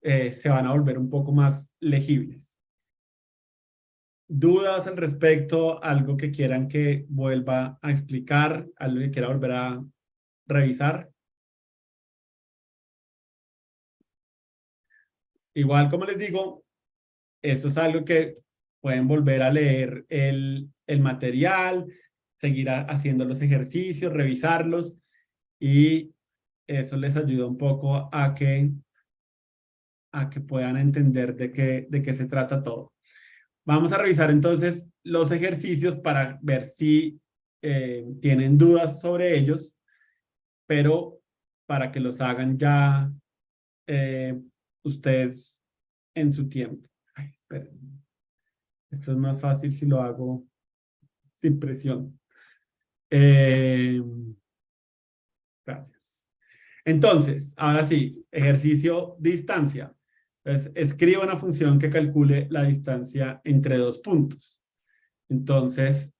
se van a volver un poco más legibles. ¿Dudas al respecto? ¿Algo que quieran que vuelva a explicar? ¿Algo que quiera volver a revisar? Igual, como les digo, esto es algo que pueden volver a leer el material, seguir haciendo los ejercicios, revisarlos, y eso les ayuda un poco a que puedan entender de qué se trata todo. Vamos a revisar entonces los ejercicios para ver si tienen dudas sobre ellos, pero para que los hagan ya ustedes en su tiempo. Ay, esperen. Esto es más fácil si lo hago sin presión. Gracias. Entonces, ahora sí, ejercicio distancia. Entonces, escriba una función que calcule la distancia entre 2 puntos. Entonces,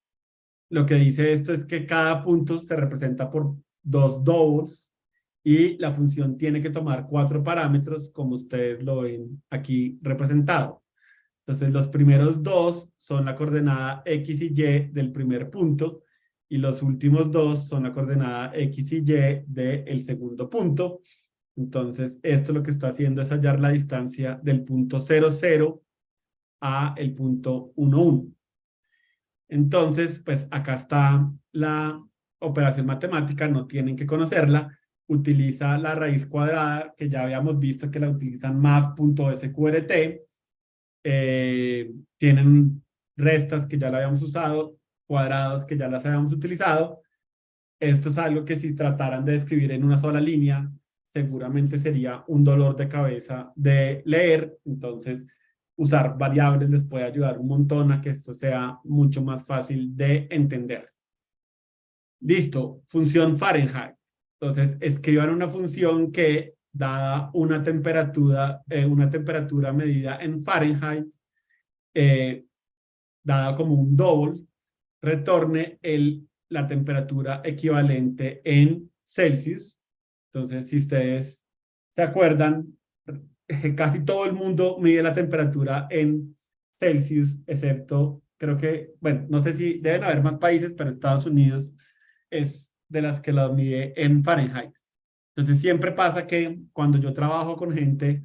lo que dice esto es que cada punto se representa por 2 doubles, y la función tiene que tomar 4 parámetros, como ustedes lo ven aquí representado. Entonces, los primeros 2 son la coordenada X y Y del primer punto, y los últimos 2 son la coordenada X y Y del segundo punto. Entonces, esto lo que está haciendo es hallar la distancia del punto 0, 0 a el punto 1, 1. Entonces, pues acá está la operación matemática, no tienen que conocerla. Utiliza la raíz cuadrada, que ya habíamos visto que la utilizan math.sqrt. Tienen restas, que ya la habíamos usado, cuadrados, que ya las habíamos utilizado. Esto es algo que si trataran de escribir en una sola línea, seguramente sería un dolor de cabeza de leer. Entonces, usar variables les puede ayudar un montón a que esto sea mucho más fácil de entender. Listo, función Fahrenheit. Entonces, escriban una función que, dada una temperatura medida en Fahrenheit, dada como un double, retorne la temperatura equivalente en Celsius. Entonces, si ustedes se acuerdan, casi todo el mundo mide la temperatura en Celsius, excepto, creo que, bueno, no sé si deben haber más países, pero Estados Unidos es de las que la mide en Fahrenheit. Entonces, siempre pasa que cuando yo trabajo con gente,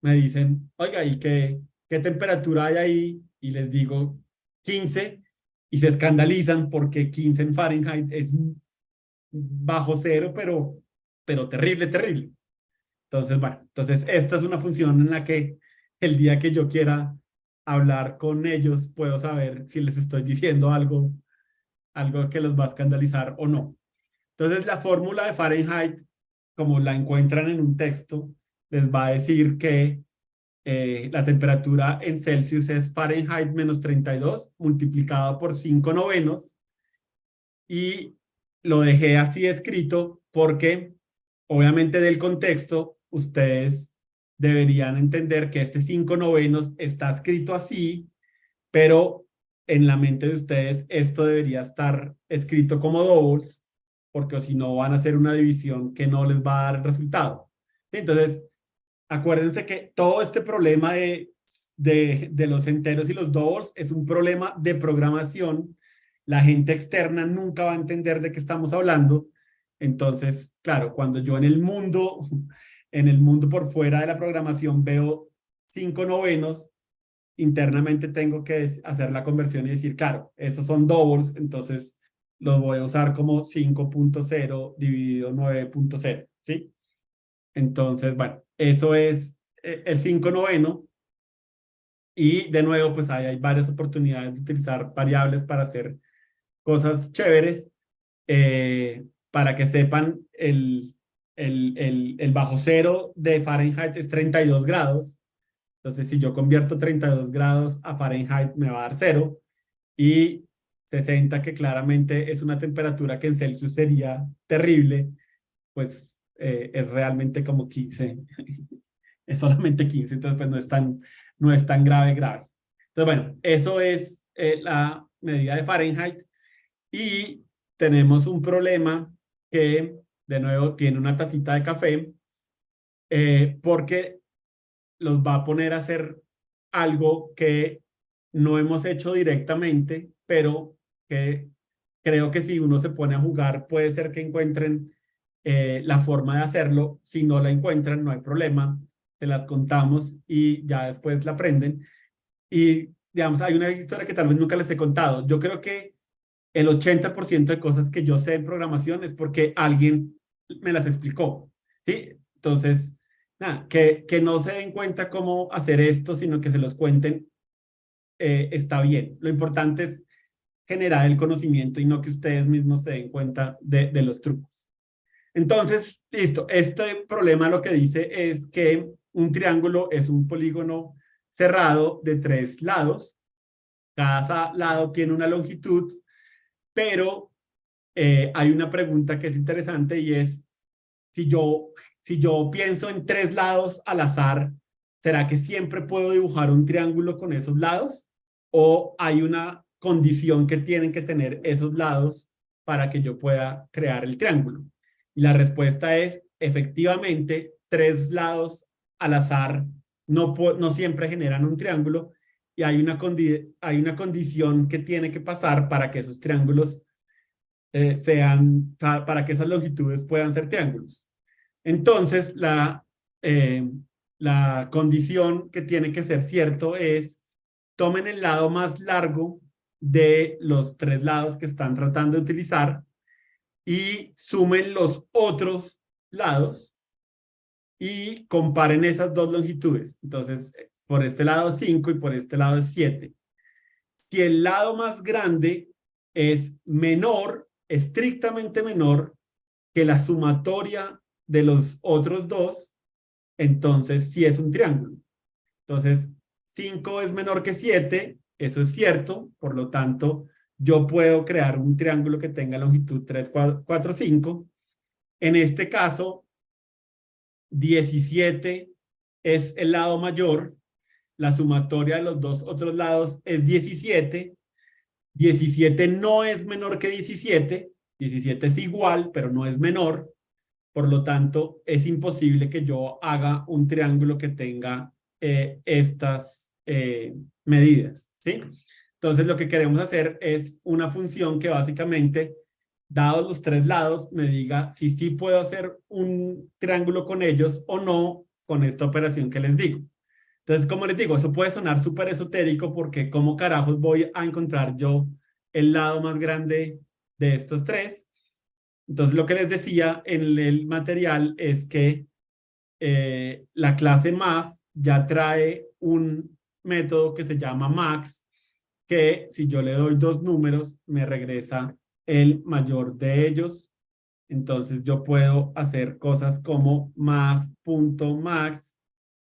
me dicen, oiga, ¿y qué temperatura hay ahí? Y les digo 15, y se escandalizan porque 15 en Fahrenheit es bajo cero, pero terrible, terrible. Entonces, bueno, entonces esta es una función en la que el día que yo quiera hablar con ellos, puedo saber si les estoy diciendo algo que los va a escandalizar o no. Entonces, la fórmula de Fahrenheit, como la encuentran en un texto, les va a decir que la temperatura en Celsius es Fahrenheit menos 32 multiplicado por 5/9, y lo dejé así escrito porque obviamente del contexto ustedes deberían entender que este 5/9 está escrito así, pero en la mente de ustedes esto debería estar escrito como doubles, porque si no van a hacer una división que no les va a dar el resultado. Entonces, acuérdense que todo este problema de los enteros y los doubles es un problema de programación. La gente externa nunca va a entender de qué estamos hablando. Entonces, claro, cuando yo en el mundo por fuera de la programación veo 5/9, internamente tengo que hacer la conversión y decir, claro, esos son doubles, entonces los voy a usar como 5.0 dividido 9.0, ¿sí? Entonces, bueno, eso es el 5/9. Y de nuevo, pues hay varias oportunidades de utilizar variables para hacer cosas chéveres. Para que sepan, el bajo cero de Fahrenheit es 32 grados. Entonces, si yo convierto 32 grados a Fahrenheit, me va a dar 0. Y 60, que claramente es una temperatura que en Celsius sería terrible, pues es realmente como 15. Es solamente 15, entonces pues no es tan grave. Entonces, bueno, eso es la medida de Fahrenheit. Y tenemos un problema que, de nuevo, tiene una tacita de café, porque los va a poner a hacer algo que no hemos hecho directamente, pero que creo que si uno se pone a jugar, puede ser que encuentren la forma de hacerlo. Si no la encuentran, no hay problema, se las contamos y ya después la aprenden. Y, digamos, hay una historia que tal vez nunca les he contado. Yo creo que el 80% de cosas que yo sé en programación es porque alguien me las explicó, ¿sí? Entonces, nada, que no se den cuenta cómo hacer esto, sino que se los cuenten, está bien. Lo importante es generar el conocimiento y no que ustedes mismos se den cuenta de los trucos. Entonces, listo. Este problema lo que dice es que un triángulo es un polígono cerrado de 3 lados. Cada lado tiene una longitud, pero hay una pregunta que es interesante, y es, si yo pienso en 3 lados al azar, ¿será que siempre puedo dibujar un triángulo con esos lados? ¿O hay una condición que tienen que tener esos lados para que yo pueda crear el triángulo? Y la respuesta es, efectivamente, 3 lados al azar no siempre generan un triángulo, y hay una condición que tiene que pasar para que esos triángulos para que esas longitudes puedan ser triángulos. Entonces, la condición que tiene que ser cierto es: tomen el lado más largo de los 3 lados que están tratando de utilizar y sumen los otros lados y comparen esas dos longitudes. Entonces, por este lado 5 y por este lado 7. Si el lado más grande es menor, estrictamente menor, que la sumatoria de los otros dos, entonces sí es un triángulo. Entonces, 5 es menor que 7, eso es cierto, por lo tanto, yo puedo crear un triángulo que tenga longitud 3, 4, 5. En este caso, 17 es el lado mayor, la sumatoria de los dos otros lados es 17. 17 no es menor que 17, 17 es igual, pero no es menor. Por lo tanto, es imposible que yo haga un triángulo que tenga estas medidas, ¿sí? Entonces, lo que queremos hacer es una función que básicamente, dados los tres lados, me diga si sí puedo hacer un triángulo con ellos o no con esta operación que les digo. Entonces, como les digo, eso puede sonar súper esotérico porque ¿cómo carajos voy a encontrar yo el lado más grande de estos tres? Entonces, lo que les decía en el material es que la clase math ya trae un método que se llama max, que si yo le doy dos números, me regresa el mayor de ellos. Entonces, yo puedo hacer cosas como math.max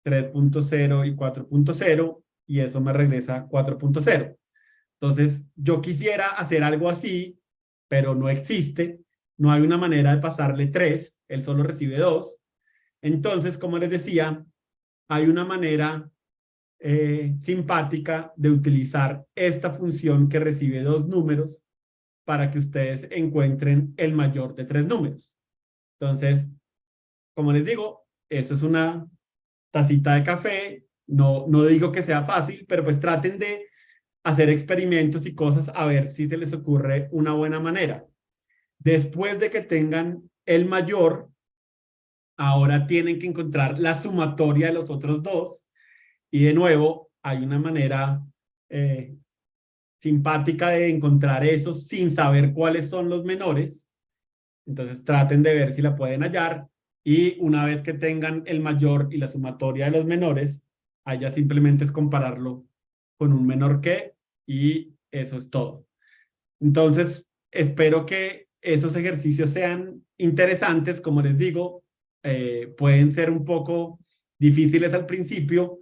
3.0 y 4.0, y eso me regresa 4.0. Entonces, yo quisiera hacer algo así, pero no existe. No hay una manera de pasarle 3, él solo recibe 2. Entonces, como les decía, hay una manera simpática de utilizar esta función que recibe dos números para que ustedes encuentren el mayor de tres números. Entonces, como les digo, eso es una tacita de café. No digo que sea fácil, pero pues traten de hacer experimentos y cosas a ver si se les ocurre una buena manera. Después de que tengan el mayor, ahora tienen que encontrar la sumatoria de los otros dos. Y de nuevo, hay una manera simpática de encontrar eso sin saber cuáles son los menores. Entonces traten de ver si la pueden hallar. Y una vez que tengan el mayor y la sumatoria de los menores, allá simplemente es compararlo con un menor que, y eso es todo. Entonces, espero que esos ejercicios sean interesantes. Como les digo, pueden ser un poco difíciles al principio,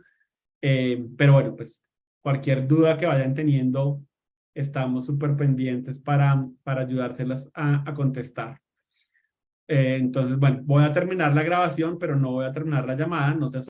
pero bueno, pues cualquier duda que vayan teniendo, estamos súper pendientes para ayudárselas a contestar. Entonces, bueno, voy a terminar la grabación, pero no voy a terminar la llamada, no se